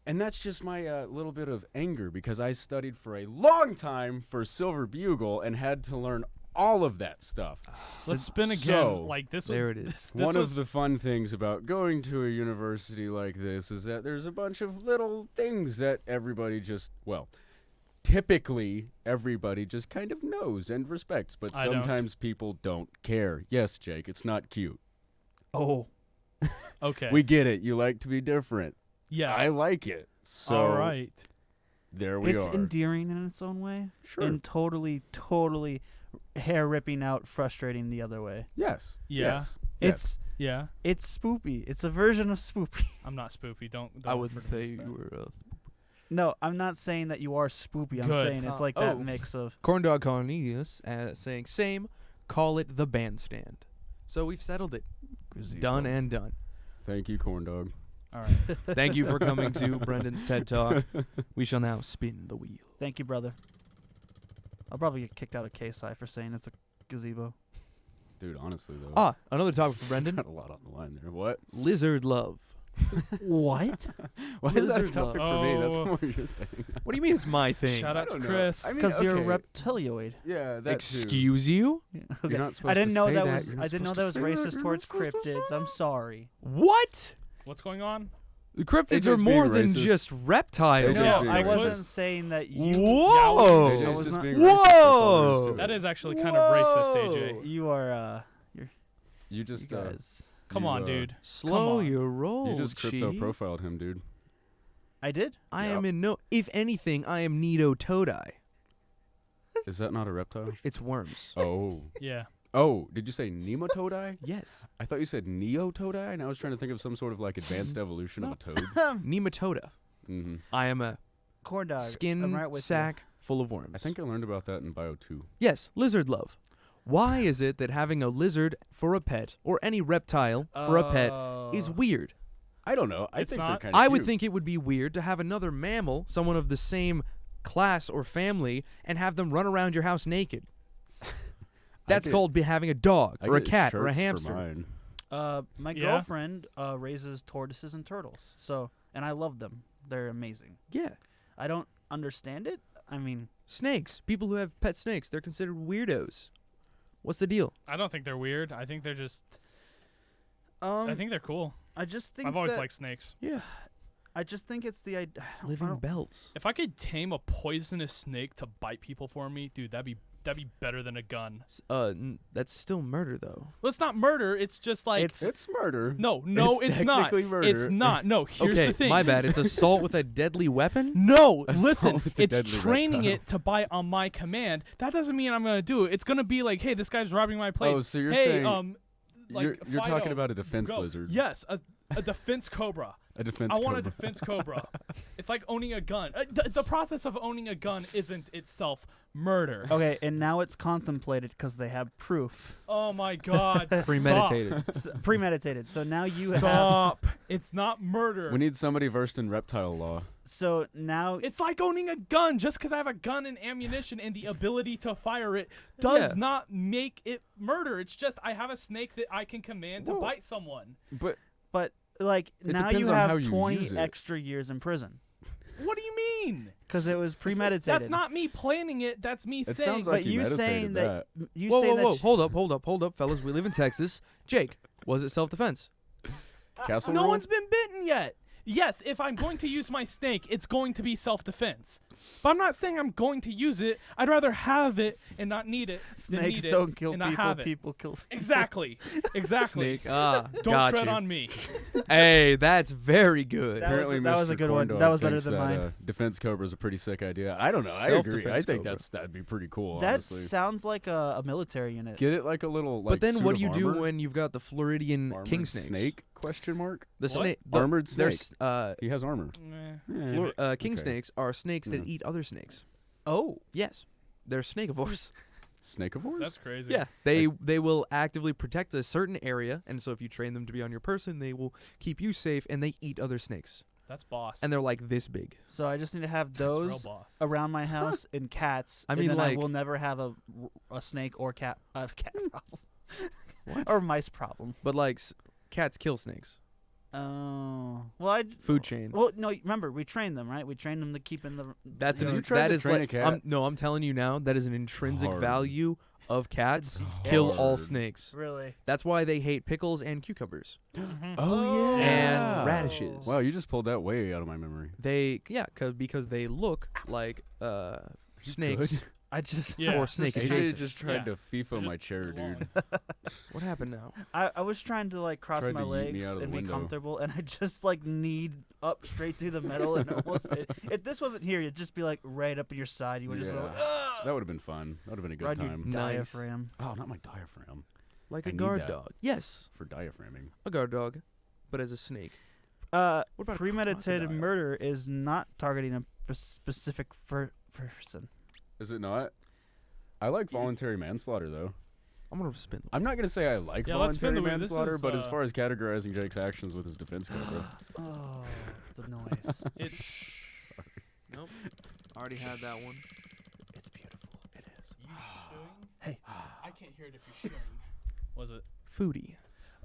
And that's just my little bit of anger, because I studied for a long time for Silver Bugle and had to learn all of that stuff. Let's spin again. So, Like this. there was, it is. This One was, of the fun things about going to a university like this is that there's a bunch of little things that everybody just, well, typically everybody just kind of knows and respects, but I don't. sometimes people don't care. Yes, Jake, it's not cute. Oh, Okay. We get it. You like to be different. yes. I like it. So All right. there we it's are. endearing in its own way, Sure. and totally hair ripping out, frustrating the other way. Yes. Yeah. Yes. Yeah. It's spoopy. It's a version of spoopy. I'm not spoopy. Don't I wouldn't refer to say me as you that. were. No, I'm not saying that you are spoopy. I'm Good. saying it's like that Oh. mix of. Corndog Cornelius saying, same, call it the bandstand. So we've settled it. Done and done. Thank you, corn dog. All right. Thank you for coming to Brendan's TED Talk. We shall now spin the wheel. Thank you, brother. I'll probably get kicked out of KSI for saying it's a gazebo. Dude, honestly, though. Ah, another topic for Brendan. Got a lot on the line there. What? Lizard love. What? Why is that a Lizard topic love. for me? That's Oh. more your thing. What do you mean it's my thing? Shout out to don't know. Chris. I mean, Because you're a okay. reptilioid. Yeah, that Excuse you? Okay. You're not supposed I didn't to know say that that. was. You're not I didn't know supposed that to was say that. racist You're towards not supposed to say cryptids. I'm sorry. What? What's going on? The cryptids AJ's are more being than racist. just reptiles. AJ's No, being I racist. wasn't saying that you. Whoa! AJ's I was just not- being racist. That's all there is to Whoa! it. That is actually kind of racist, AJ. You are. You You just guys. Come you, on, dude. Slow on. your roll. you just crypto Chief. profiled him, dude. I did. I Yep. am in no. If anything, I am Nidotodi. Is that not a reptile? It's worms. Oh. Yeah. Oh, did you say nematodi? Yes. I thought you said neotodi, and I was trying to think of some sort of like advanced evolution of a toad. Nematoda. Mm-hmm. I am a Corn dog. skin I'm right with sack full of worms. I think I learned about that in Bio 2. Yes, lizard love. Why is it that having a lizard for a pet or any reptile you. for a pet is weird? I don't know. I It's think not. they're kind of I would think it would be weird to have another mammal, someone of the same class or family, and have them run around your house naked. That's called having a dog or a cat or a hamster. My Yeah. girlfriend raises tortoises and turtles. So, and I love them. They're amazing. Yeah. I don't understand it. I mean, Snakes. People who have pet snakes, they're considered weirdos. What's the deal? I don't think they're weird. I think they're just. I I think they're cool. just think I've always that- liked snakes. Yeah. I just think it's the idea. Living belts. If I could tame a poisonous snake to bite people for me, dude, that'd be better than a gun. That's still murder, though. Well, it's not murder. It's just like It's murder. no, It's it's not. technically murder. It's not. No, here's Okay, the thing. my bad. It's assault with a deadly weapon? No, Assault listen. with a It's deadly training reptile. it to bite on my command. That doesn't mean I'm gonna do it. It's gonna be like, hey, this guy's robbing my place. Oh, so you're hey, saying like you're talking Fido, about a defense go. lizard. Yes, a defense cobra. A defense I want a cobra. defense cobra. It's like owning a gun. The process of owning a gun isn't itself murder. Okay, and now it's contemplated because they have proof. Oh my God! Premeditated. Premeditated. So now you have. Stop. It's not murder. We need somebody versed in reptile law. So now. It's like owning a gun. Just because I have a gun and ammunition and the ability to fire it does Yeah. not make it murder. It's just I have a snake that I can command to Whoa. bite someone. But But, like, It now depends you on how have you 20 use it. extra years in prison. What do you mean? Because it was premeditated. That's not me planning it. That's me it saying. sounds like But you you saying meditated that. You Whoa, saying whoa, that. whoa. Hold up, fellas. We live in Texas. Jake, was it self-defense? Castle no Roll? one's been bitten yet. Yes, if I'm going to use my snake, it's going to be self-defense. But I'm not saying I'm going to use it. I'd rather have it and not need it than Snakes need don't it kill and not people. have it. People kill people. Exactly. Exactly. Snake. Don't got tread you. on me. Hey, that's very good. That was Apparently, that was a Mr. good one. Corndog That was better thinks than that, mine. Defense Cobra is a pretty sick idea. I don't know. I agree. I Self-defense think Cobra. that'd be pretty cool. That honestly, sounds like a military unit. get it like a little. Like, But then suit what of do you do armor? when you've got the Floridian Armored king snakes? snake? Question mark. The What? snake, Armored there's, snake. He has armor. Meh. Yeah. king Okay. snakes are snakes that Yeah. eat other snakes. Oh, Yes, they're snakeivores. Snakeivores. That's crazy. Yeah, they will actively protect a certain area, and so if you train them to be on your person, they will keep you safe, and they eat other snakes, That's boss. and they're like this big. so I just need to have That's real those boss. around my house and cats. I and mean, then like- I will never have a snake or cat cat problem What? or mice problem. But like cats kill snakes. Oh, well, Food chain. Well, no, remember we train them, right? We train them to keep in the. That's Have an you tried that to is train a like cat? I'm telling you now, that is an intrinsic Hard. value of cats. Kill all Hard. snakes. Really. That's why they hate pickles and cucumbers Mhm. Oh yeah. and radishes. Wow, you just pulled that way out of my memory. They because they look like snakes. good? I just. Yeah. Or snake AJ adjacent. just tried Yeah. to FIFA my Just chair, too long. dude. What happened now? I was trying to like cross Tried my to yeet me legs out of the and be window. comfortable, and I just like kneed up straight through the metal and almost. If this wasn't here, you'd just be like right up at your side. You would just be like, Yeah. That would have been fun. That would have been a good ride your time. Nice. diaphragm. Oh, not my diaphragm. Like I a need guard that. dog. Yes, For diaphragming. a guard dog, but as a snake. What about a Premeditated crocodile? murder is not targeting a specific person. Is it not? I like voluntary manslaughter though. I'm gonna spin. I'm not gonna say I like Yeah, let's spin voluntary the wheel. This manslaughter, is, but as far as categorizing Jake's actions with his defense cobra, Oh, the noise. It's Nope. Already had that one. It's beautiful. It is. you shooing? Hey. I can't hear it if you're shooing. Was it? Foodie.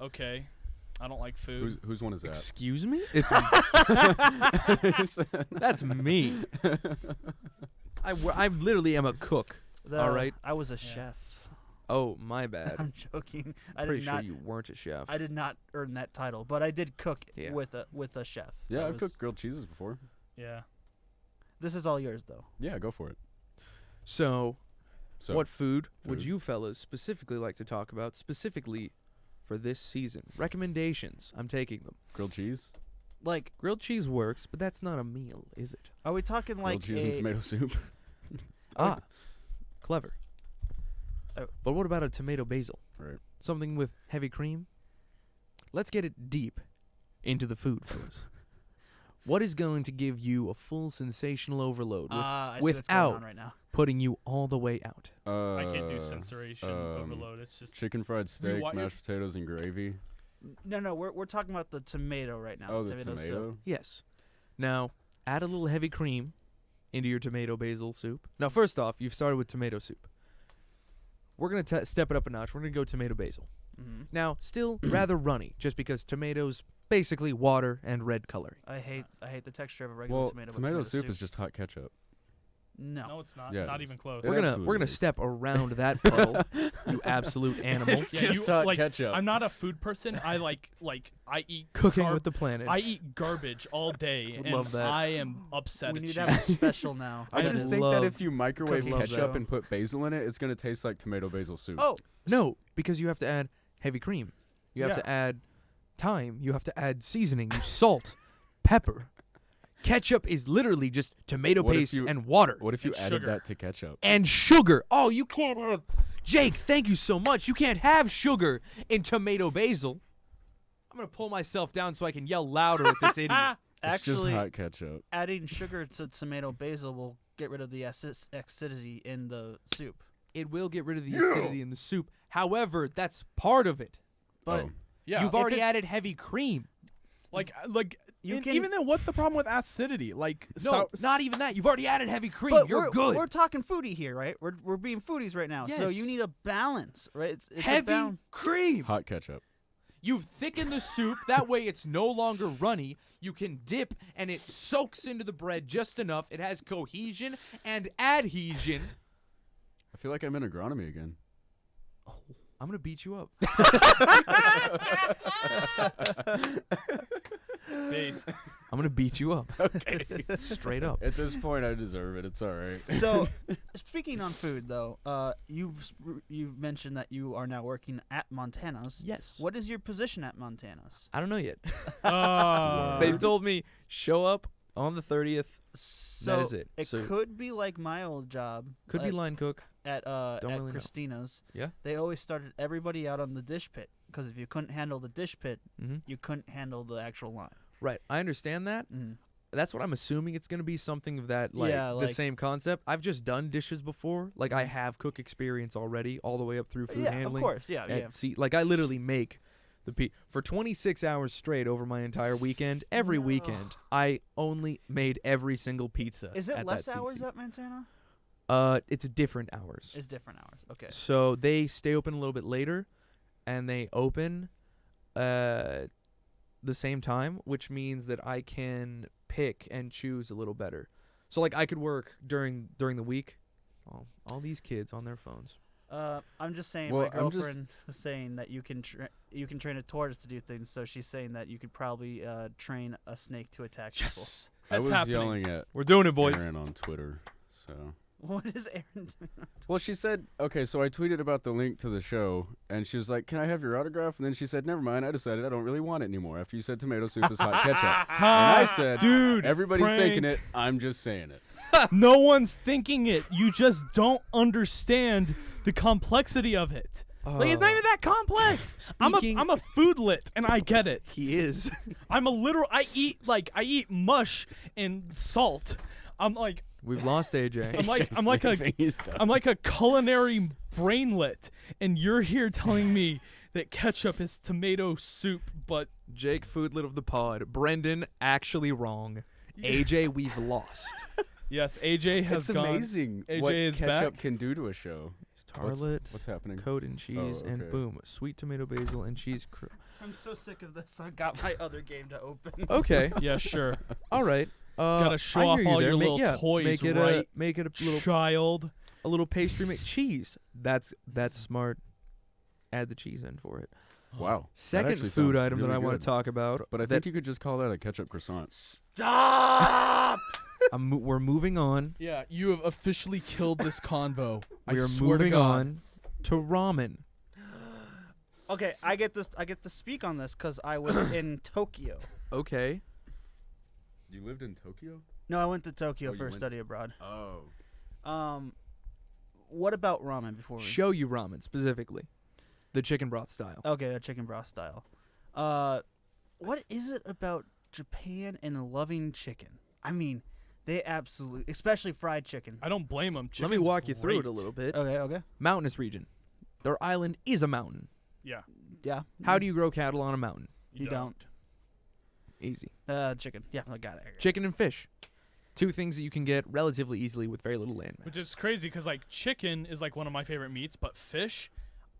Okay. I don't like food. whose one is that? Excuse me? It's that's me. I literally am a cook. All right. I was a Yeah. chef. Oh, my bad. I'm joking. I Pretty did sure not. you weren't a chef. I did not earn that title, but I did cook Yeah. with a chef. Yeah, That I've was- cooked grilled cheeses before. Yeah. This is all yours, though. Yeah, go for it. So, So, what food would food. you fellas specifically like to talk about specifically for this season? Recommendations. I'm taking them. grilled cheese, Like, Grilled cheese works, but that's not a meal, is it? are we talking like grilled cheese and tomato soup. Ah, clever. Oh. But what about a tomato basil? Right. Something with heavy cream? Let's get it deep into the food, fellas. What is going to give you a full sensational overload I see what's going without on right now. putting you all the way out? I can't do sensation overload. It's just Chicken fried steak, want your- mashed potatoes, and gravy. No, we're talking about the tomato right now. Oh, the soup. tomato. Yes. Now, add a little heavy cream into your tomato basil soup. Now, first off, you've started with tomato soup. We're going to step it up a notch. We're going to go tomato basil. Mhm. Now, still rather runny, just because tomatoes basically water and red coloring. I hate the texture of a regular Well, tomato. but tomato soup is just hot ketchup. no. no, it's not. Yeah, Not it even is. close. It We're gonna absolutely is. step around that puddle, you absolute animal. It's Yeah, just you- hot like, ketchup. I'm not a food person. I I eat Cooking gar- with the planet. I eat garbage all day, Would and love that. I am upset We at need you. to have a special now. I I just would think that love- if you microwave could love ketchup that. and put basil in it, it's gonna taste like tomato basil soup. Oh, no, because you have to add heavy cream. You have Yeah. to add thyme. You have to add seasoning. You salt, pepper. Ketchup is literally just tomato What if paste you- and water What if you And added sugar. that to ketchup? and sugar. Oh, you can't have. Jake, thank you so much. You can't have sugar in tomato basil. I'm gonna pull myself down so I can yell louder at this idiot. It's just actually, hot ketchup. adding sugar to tomato basil will get rid of the acidity in the soup. It will get rid of the acidity in the soup. However, that's part of it. But Oh. Yeah, You've if already it's- added heavy cream. like You and can- even then, what's the problem with acidity? Like No, not even that. You've already added heavy cream. but You're we're, good. We're talking foodie here, right? We're being foodies right now. So you Yes. need a balance, right? It's a heavy cream. Hot ketchup. You've thickened the soup. That way it's no longer runny. You can dip and it soaks into the bread just enough. It has cohesion and adhesion. I feel like I'm in agronomy again. I'm going to beat you up. Based. I'm gonna beat you up. Okay. Straight up. At this point, I deserve it. It's all right. So, speaking on food, though, you mentioned that you are now working at Montana's. Yes. What is your position at Montana's? I don't know yet. Uh, They told me show up on the 30th. So that is it. It So could be like my old job. could be line cook. at Don't really know. Christina's. Yeah. They always started everybody out on the dish pit because if you couldn't handle the dish pit, Mm-hmm. you couldn't handle the actual line. Right. I understand that. Mm. That's what I'm assuming it's gonna be, something of that, like, Yeah, the like- same concept. I've just done dishes before. Like, I have cook experience already, all the way up through food Yeah, handling. of course. Yeah, yeah. Like, I literally make the for 26 hours straight over my entire weekend. Every No. weekend, I only made every single pizza. Is it at less that hours CC. at Montana? It's different hours. It's different hours. Okay. So they stay open a little bit later, and they open the same time, which means that I can pick and choose a little better. So like I could work during the week. All these kids on their phones. I'm just saying. Well, My I'm just- girlfriend was saying that you can train a tortoise to do things. So she's saying that you could probably train a snake to attack people. I That's was happening. yelling at We're doing it, boys. Aaron on Twitter. So, What is Aaron doing? well, she said, okay, so I tweeted about the link to the show, and she was like, "Can I have your autograph?" And then she said, "Never mind. I decided I don't really want it anymore." After you said tomato soup is hot ketchup, and I said, dude, "Everybody's thinking pranked. it. I'm just saying it." No one's thinking it. You just don't understand the complexity of it. Like it's not even that complex. Speaking- I'm a foodlet and I get it. He is. I'm a literal. I eat mush and salt. I'm like We've lost AJ. I'm like a culinary brainlet, and you're here telling me that ketchup is tomato soup, but Jake Foodlet of the pod. Brendan actually wrong. AJ, we've lost. yes, AJ has It's gone. amazing AJ what is ketchup back. can do to a show. Tarlet, What's happening? coat and cheese, and okay. boom, sweet tomato basil and cheese. I'm so sick of this. I got my other game to open. Okay, Yeah, sure. all right. Gotta show I off hear you all there. your Make- little yeah, toys, Make it right? a little Child. pastry. Make cheese. That's smart. Add the cheese in for it. Wow. Second actually food sounds item that really I want good. to talk about. But I that think you could just call that a ketchup croissant. Stop! we're moving on. Yeah, you have officially killed this convo. I We are swear to moving God. on to ramen. Okay, I get to speak on this because I was in Tokyo. Okay. You lived in Tokyo? No, I went to Tokyo Oh, you for a went- study abroad. Oh. What about ramen before we? Show you ramen specifically, the chicken broth style. Okay, a chicken broth style. What is it about Japan and loving chicken? I mean, they absolutely, especially fried chicken. I don't blame them. Let me walk you through it a little bit. Okay. Mountainous region. Their island is a mountain. Yeah. Yeah. How do you grow cattle on a mountain? You don't. Easy. Chicken. Yeah, I got it. Chicken and fish. Two things that you can get relatively easily with very little land mass. Which is crazy because like chicken is like one of my favorite meats, but fish,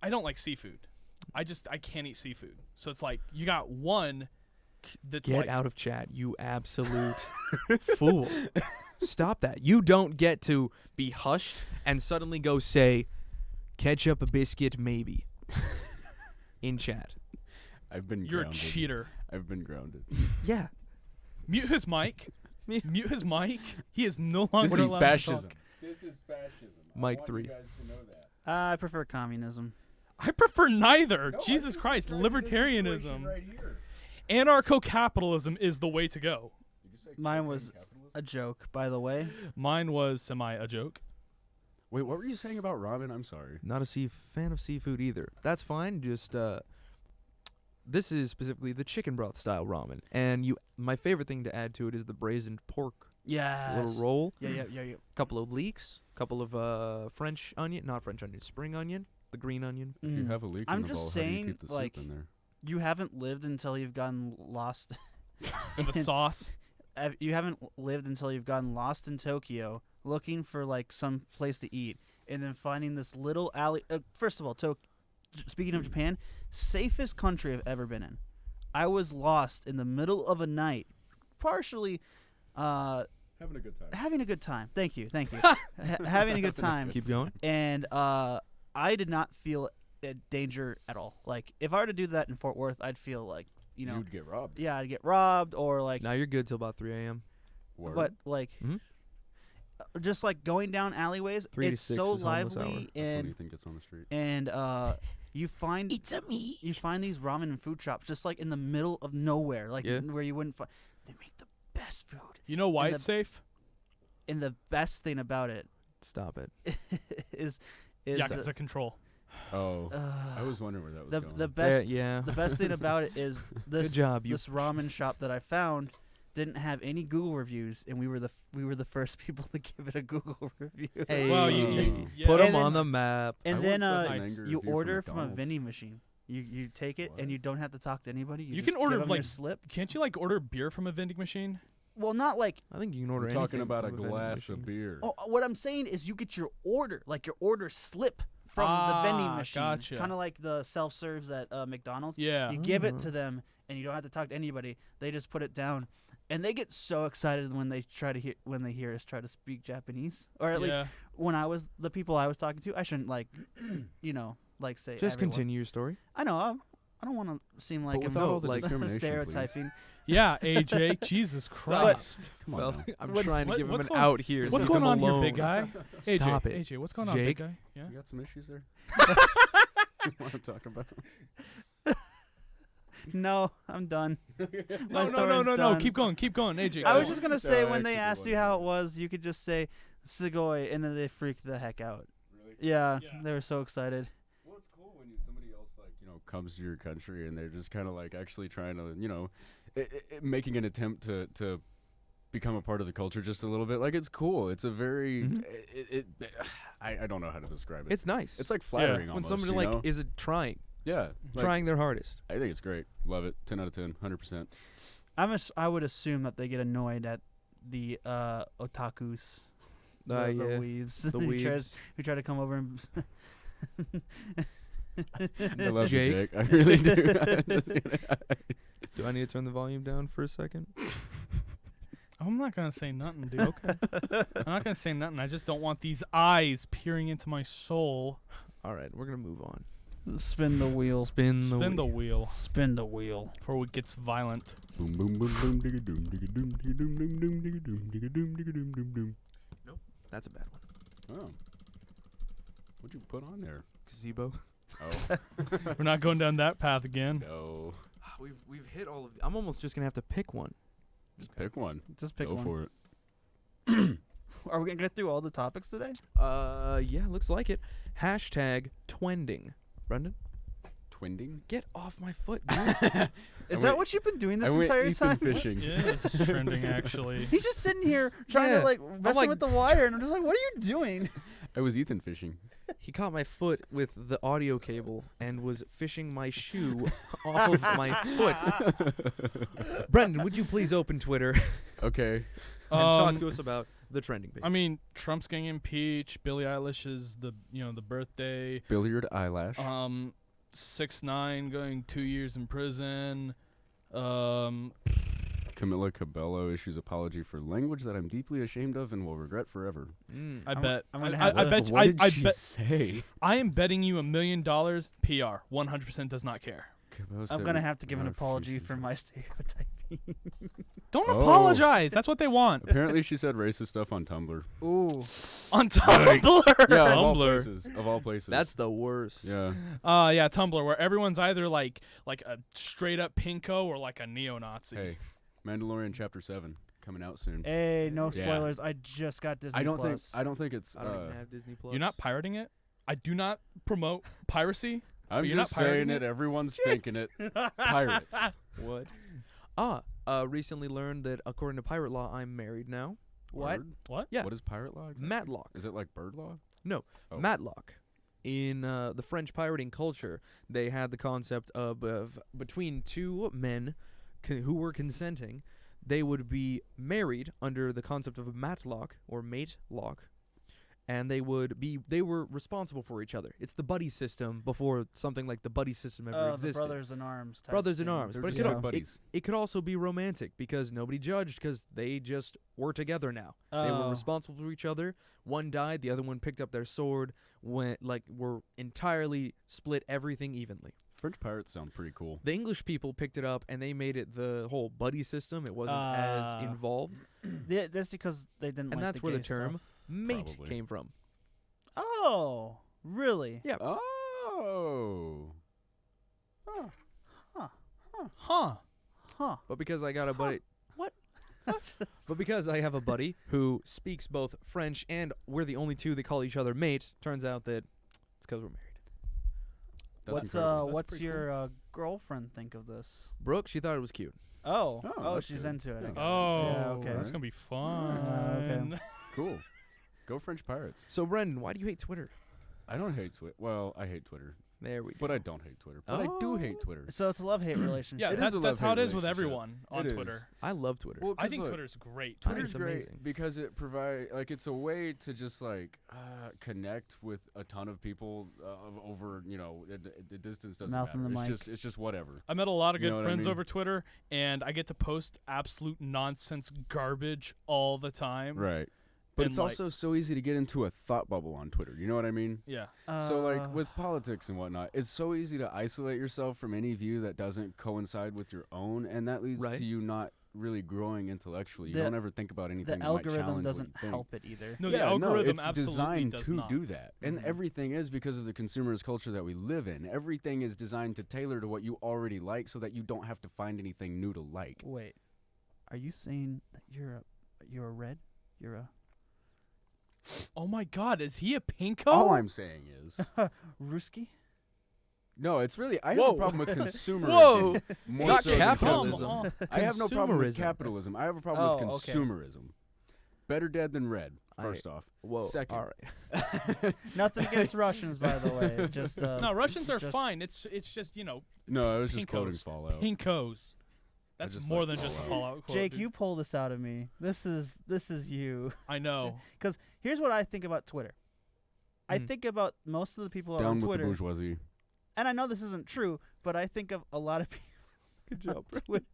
I don't like seafood. I can't eat seafood. So it's like you got one that's Get like out of chat, you absolute fool. Stop that. You don't get to be hushed and suddenly go say, ketchup, a biscuit, maybe. In chat. I've been you're a grounded. cheater. I've been grounded. Yeah. Mute his mic. Yeah. Mute his mic. He is no longer This is allowed fascism. to talk. This is fascism. Mic 3. I prefer communism. I prefer neither. Jesus Christ, libertarianism. Anarcho-capitalism is the way to go. Mine was a joke, by the way. Mine was semi a joke. Wait, what were you saying about ramen? I'm sorry. Not a fan of seafood either. That's fine. Just this is specifically the chicken broth style ramen, and my favorite thing to add to it is the braised pork Yes. little roll. Yeah. Couple of leeks, couple of French onion, not French onion, spring onion, the green onion. If you have a leak I'm in the just bowl, how do you saying, keep the like, soup in there? You haven't lived until you've gotten lost. And the sauce. You haven't lived until you've gotten lost in Tokyo, looking for like some place to eat, and then finding this little alley. First of all, speaking of Japan, safest country I've ever been in. I was lost in the middle of a night, partially Having a good time. having a good time. Thank you. Having a good time. Keep going. And I did not feel danger at all. Like if I were to do that in Fort Worth, I'd feel like You'd get robbed. yeah, I'd get robbed or like. Now you're good till about 3 a.m. Word. But like, Mhm. just like going down alleyways, 3 to it's 6 so is homeless hour. lively, That's when and Ethan gets on the street. you find you find these ramen and food shops just like in the middle of nowhere, like Yeah. where you wouldn't find. They make the best food, You know why And it's safe? and the best thing about it Stop it. is Yeah, the, because of control. Oh, I was wondering where that was the going. the best Yeah. the best thing about it is this Good job. You this ramen shop that I found didn't have any Google reviews, and we were the first people to give it a Google review. Hey, Well, yeah. put And them on then- the map. And I then once left an Nice. angry you review for order from a McDonald's. vending machine. You take it What? and you don't have to talk to anybody. You You just can order, give 'em your like, slip. Can't you like order beer from a vending machine? Well, not like. I think you can order We're anything. talking about a from vending glass machine. of beer. Oh, what I'm saying is you get your order, like your order slip from the vending Ah, machine. gotcha. Kind of like the self-serves at McDonald's. Yeah. You give it Ah. to them, and you don't have to talk to anybody. They just put it down, and they get so excited when they hear us try to speak Japanese, or at least Yeah. when the people I was talking to. I shouldn't like say. Just everyone. continue your story. I know. I don't want to seem like I'm without all the like, discrimination, please. stereotyping. Yeah, AJ. Jesus Christ. Come on Well, now. I'm What- trying to what- give him what's an going- out here. What's Leave going him on here, alone. big guy? AJ, Stop it. AJ, what's going on, Jake? big guy? Yeah. You got some issues there? you want to talk about? No, I'm done. My No, story's no. done. Keep going, AJ. I go was on. just gonna say No, when they actually, asked you how it was, you could just say "Sugoi," and then they freaked the heck out. Really? Yeah, Yeah. they were so excited. Well, it's cool when somebody else comes to your country and they're just kind of like actually trying to making an attempt to become a part of the culture just a little bit. Like, it's cool. It's a very Mhm. I don't know how to describe it. It's nice. It's like flattering when almost. somebody you like know? is it trying like, their hardest. I think it's great. Love it. 10 out of 10. 100%. I would assume that they get annoyed at the otakus, the Yeah. weebs, The weebs. who try to come over and. I love Jake? you, Jake. I really do. Do I need to turn the volume down for a second? I'm not gonna say nothing, dude. Okay. I'm not gonna say nothing. I just don't want these eyes peering into my soul. All right, we're gonna move on. Spin the wheel. Spin the Spin the wheel. wheel Spin the wheel. before it gets violent. Boom boom boom boom digga doom digga doom digga doom doom doom digga doom digga doom digga doom doom doom. That's a bad one. Oh. What'd you put on there? Gazebo. Oh. We're not going down that path again. No. We've hit all of. I'm almost just gonna have to pick one. Just pick one. Just pick Go one. for it. Are we gonna get through all the topics today? Yeah, looks like it. Hashtag twending. Brendan, Twinding? get off my foot, dude. Is I that went- what you've been doing this I went entire Ethan time? fishing. Yeah, it's trending actually. He's just sitting here trying Yeah. to like messing like- with the wire, and I'm just like, "What are you doing?" I was Ethan fishing. He caught my foot with the audio cable and was fishing my shoe off of my foot. Brendan, would you please open Twitter Okay. and talk to us about the trending page? I mean, Trump's getting impeached. Billie Eilish is the birthday. Billiard eyelash. 6ix9ine going 2 years in prison. Camila Cabello issues apology for language that I'm deeply ashamed of and will regret forever. I I'm- bet. I'm gonna I, have I to- bet. You, What I, did I she bet. say? I am betting you $1 million. PR. 100% does not care. Cabello I'm said gonna have to give an she- apology for my stereotyping. Don't Oh. apologize. That's what they want. Apparently, she said racist stuff on Tumblr. Ooh. On Tumblr. Yeah, of all Tumblr. places. Of all places. That's the worst. yeah. Yeah, Tumblr, where everyone's either like a straight up pinko or like a neo-Nazi. Hey, Mandalorian Chapter 7 coming out soon. Hey, no Yeah. spoilers. I just got Disney I don't Plus. think it's. I don't even have Disney Plus. You're not pirating it? I do not promote piracy. I'm you're not just saying pirating it. it? Everyone's thinking it. Pirates. What? Recently learned that according to pirate law, I'm married now. What? Word? What? Yeah. What is pirate law? Exactly? Matlock. Is it like bird law? No, Oh. matlock. In the French pirating culture, they had the concept of between two men who were consenting, they would be married under the concept of a matlock or mate lock, and they were responsible for each other. It's the buddy system before something like the buddy system ever The existed. brothers in arms. Type Brothers in thing. arms. They're But it just could, like buddies. it could also be romantic because nobody judged because they just were together now. They were Oh. responsible for each other. One died, the other one picked up their sword, were entirely split everything evenly. French pirates sound pretty cool. The English people picked it up and they made it the whole buddy system. It wasn't as involved. That's because they didn't. And like that's the where the gay term stuff. mate Probably. came from. Oh, really? Yeah. Oh. Huh. Huh. But because I got a buddy. What? But because I have a buddy who speaks both French and we're the only two that call each other mate, turns out that it's because we're married. That's What's incredible. That's what's pretty your girlfriend think of this? Brooke, she thought it was cute. Oh, Oh, that's she's good. into it. I Yeah. guess. Oh, Yeah, okay. that's gonna be fun. okay. Cool. Go French pirates. So, Brendan, why do you hate Twitter? I don't hate Twitter. Well, I hate Twitter, There we go. but I don't hate Twitter. But I do hate Twitter. So it's a love-hate relationship. Yeah, It is that's, a that's how it love-hate is with relationship. everyone on It is. Twitter. I love Twitter. Well, I 'cause think look, Twitter's great. Twitter's It's great amazing. because it provide like it's a way to just like connect with a ton of people over the distance doesn't Mouth in matter. the It's mic. just whatever. I met a lot of You good know what I friends mean? over Twitter, and I get to post absolute nonsense garbage all the time. Right. But And, it's like- also so easy to get into a thought bubble on Twitter. You know what I mean? Yeah. So like with politics and whatnot, it's so easy to isolate yourself from any view that doesn't coincide with your own, and that leads Right. to you not really growing intellectually. You The- don't ever think about anything. the that might algorithm challenge what doesn't you think. help it either. No, yeah, the algorithm it's absolutely designed does to not. do that, and Mhm. everything is because of the consumerist culture that we live in. Everything is designed to tailor to what you already like, so that you don't have to find anything new to like. Wait, are you saying that you're a red? You're a Oh my God, is he a pinko? All I'm saying is, Ruski? no, it's really I have Whoa. a problem with consumerism. Whoa! more Not so than capitalism. capitalism. I have no problem with Consumerism. capitalism. I have a problem with Oh, okay. consumerism. Better dead than red. I- First off. Whoa. Second. All right. Nothing against Russians, by the way. Just No, Russians are just- fine. It's just No, I was just quoting Pinkos. Fallout. pinkos. That's just more like than just a Fallout. Fallout quote. Jake, dude. you pull this out of me. This is you. I know. Because here's what I think about Twitter. I Mm. think about most of the people Down on with Twitter, the bourgeoisie. and I know this isn't true, but I think of a lot of people Good job. on Twitter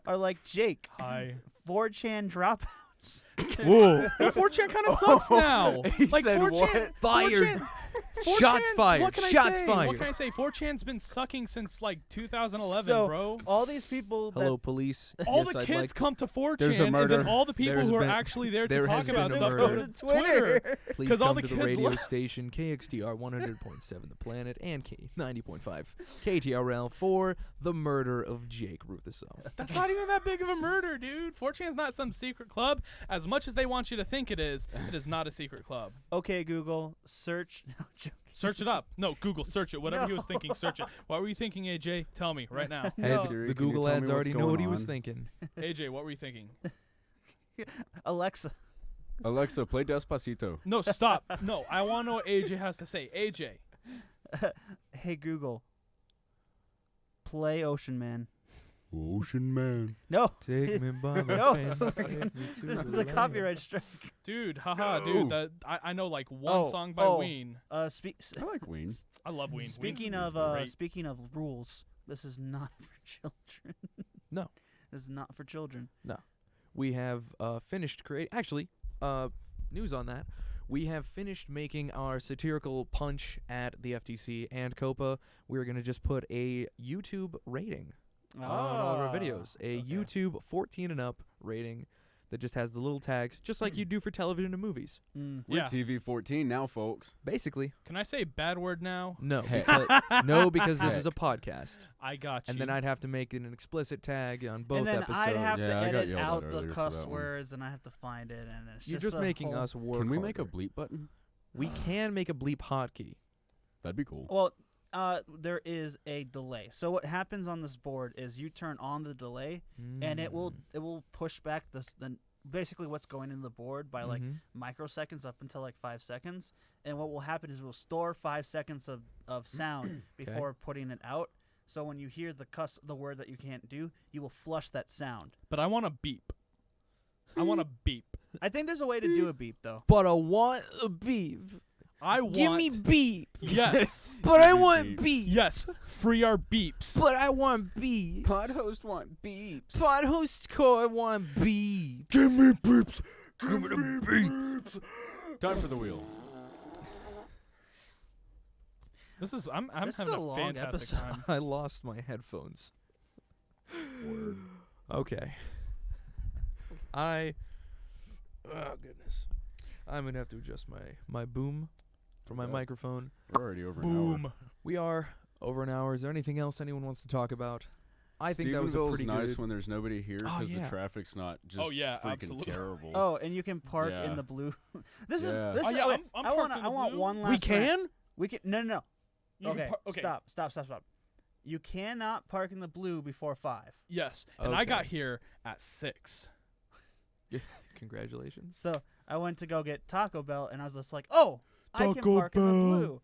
are like Jake, Hi. 4chan dropouts. Whoa. 4chan kind of sucks now. He Like said 4chan, what? Fired. 4chan Shots fired. What can Shots I say? fired. What can I say? 4chan's been sucking since like 2011, So, bro. All these people Hello, police. All Yes, the I'd kids like to- come to 4chan, There's a and murder. then all the people There's who are been- actually there to there talk has about been a stuff murder. go go to to Twitter. Twitter. Please 'Cause all come the to the kids radio love- station KXTR 100.7 The Planet and K90.5 KTRL for the murder of Jake Rutherson. That's not even that big of a murder, dude. 4chan's not some secret club. As much as they want you to think it is not a secret club. Okay, Google, search. No, joking. Search it up. No, Google, search it. Whatever he No. was thinking, search it. What were you thinking, AJ? Tell me right now. Hey, No. Siri, the can you Google tell me ads what's already know going what he was on? thinking. AJ, what were you thinking? Alexa. Alexa, play Despacito. No, stop. No, I want to know what AJ has to say. AJ. Hey, Google, play Ocean Man. Ocean Man. No. Take me by my No, hand, we're take gonna- me to the land. copyright strike. Dude, haha, No. dude. I know like one Oh, song by oh. Ween. I like Ween. I love Ween. Speaking Ween's of great. speaking of rules, this is not for children. No. This is not for children. We have finished actually, news on that. We have finished making our satirical punch at the FTC and COPA. We're going to just put a YouTube rating on all of our videos. A okay. YouTube 14 and up rating that just has the little tags, just like you do for television and movies. Mm. We're Yeah. TV 14 now, folks. Basically, Can I say bad word now? no. Heck. Because this is a podcast. I got you. And then I'd have to make an explicit tag on both And then episodes. I'd have to Yeah, I got edit yelled at out earlier the for cuss that one. words, and I have to find it, and it's You're just just a making whole- us work Can we make a harder. bleep button? We can make a bleep hotkey. That'd be cool. Well, there is a delay. So what happens on this board is you turn on the delay, and it will push back the basically what's going in the board by like microseconds up until like 5 seconds. And what will happen is we'll store 5 seconds of sound before putting it out. So when you hear the word that you can't do, you will flush that sound. But I want a beep. I want a beep. I think there's a way to do a beep though. But I want a beep. I want. Give me beep. Yes. But I Give me want beep. beep. Yes. Free our beeps. But I want beep. Pod host want beeps. Pod host core, I want beep. Give me beeps. Give me the beeps. Time for the wheel. I'm This is having a a long fantastic episode. time. I lost my headphones. Word. Okay. Oh goodness. I'm gonna have to adjust my boom for my Yeah. microphone. We're already over an hour. Boom. We are over an hour. Is there anything else anyone wants to talk about? I think that was a Stephenville's pretty nice good. when there's nobody here Oh, because yeah. the traffic's not just Oh, yeah, freaking absolutely. terrible. Oh, and you can park Yeah. in the blue. This Yeah. is this. Oh, is, yeah, wait, I'm I parked want. in I the want blue. one last. We rant. can? We can. No. You can Okay. okay. Stop. You cannot park in the blue before 5. Yes, and I got Okay. here at 6. Congratulations. So I went to go get Taco Bell, and I was just like, "Oh, I can Taco park in the Bell. blue."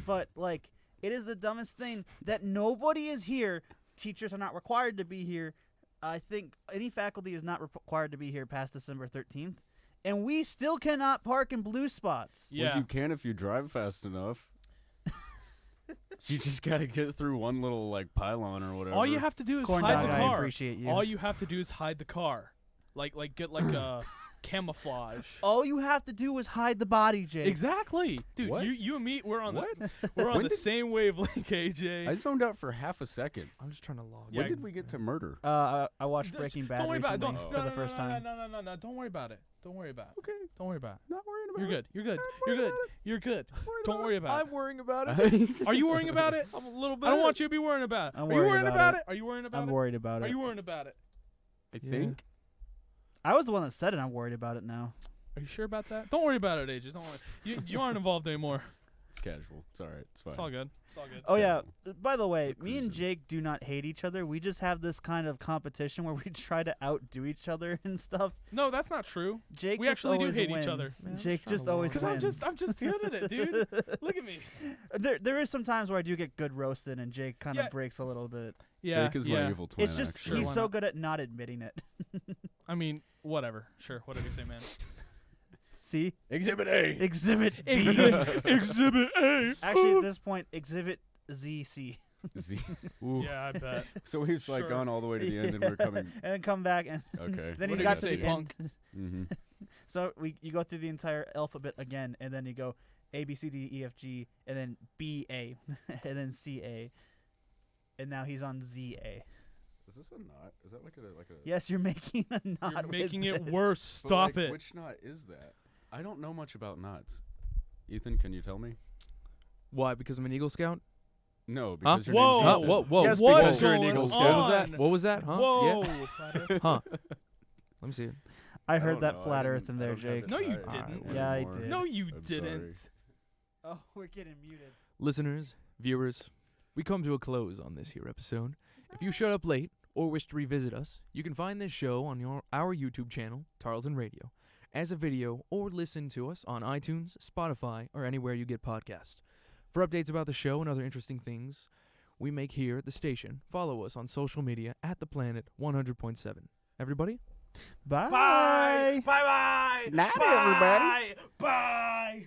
But like, it is the dumbest thing that nobody is here. Teachers are not required to be here. I think any faculty is not required to be here past December 13th, and we still cannot park in blue spots. Yeah. Well, you can if you drive fast enough. You just gotta get through one little like pylon or whatever. All you have to do is Corn hide dog, the I car. appreciate you. All you have to do is hide the car, like get like a camouflage. All you have to do is hide the body, Jake. Exactly, dude. What? You and me, we're on What? we're on When the did- same wavelength, AJ. I zoned out for half a second. I'm just trying to log. Yeah, When did we get to murder? I watched Don't- Breaking Bad Don't worry about it. recently Don't, for no, the no, first no, time. No. Don't worry about it. Don't worry about it. Okay, Don't worry about it. not worrying about You're it. good. You're good. I'm You're worried good. about You're good. Worried Don't about worry about I'm it. worrying about it. it. Are you worrying about it? I'm a little bit. I don't want you to be worrying about it. I'm Are you worried worrying about about it. it? Are you worrying about I'm it? worried about Are it. you worrying about it? I Yeah. think. I was the one that said it. I'm worried about it now. Are you sure about that? Don't worry about it, AJ. Don't worry. You aren't involved anymore. It's casual. It's all right. It's fine. It's all good. It's all good. Oh yeah. Casual. By the way, We're me and cruising. Jake do not hate each other. We just have this kind of competition where we try to outdo each other and stuff. No, that's not true. Jake We just actually do always hate each wins. other. Man, I'm Jake just trying just to always log Because wins. I'm just good at it, dude. Look at me. There is some times where I do get good roasted and Jake kind of Yeah. breaks a little bit. Yeah. Jake is yeah. my evil twin. It's just actually. he's why so not? good at not admitting it. I mean, whatever. Sure. Whatever you say, man. See? Exhibit A. Exhibit B. Exhibit A. Actually, at this point, Exhibit ZC. Z. Ooh. Yeah, I bet. So we've like Sure. gone all the way to the end, and we're coming. and then come back and Okay. then What he's did got you to say, the punk? end. Mm-hmm. So you go through the entire alphabet again, and then you go A B C D E F G, and then B A, and then C A, and now he's on Z A. Is this a knot? Is that like a? Yes, you're making a knot. You're with making it this. worse. But, Stop like, it. Which knot is that? I don't know much about knots. Ethan, can you tell me? Why? Because I'm an Eagle Scout? No, because your Whoa. name's Huh? Ethan. Whoa. Yes, What's because you're an going Eagle What Scout. was that? on? What was that? Huh? Whoa. Yeah. Huh. Let me see it. I heard don't that know. flat I Earth didn't- in I there, don't have Jake. it No, you tied didn't. Yeah, I anymore. did. No, you I'm didn't. sorry. Oh, we're getting muted. Listeners, viewers, we come to a close on this here episode. If you showed up late or wish to revisit us, you can find this show on our YouTube channel, Tarleton Radio, as a video, or listen to us on iTunes, Spotify, or anywhere you get podcasts. For updates about the show and other interesting things we make here at the station, follow us on social media at The Planet 100.7. Everybody? Bye. Bye. Bye. Bye. Night, Bye. everybody. Bye.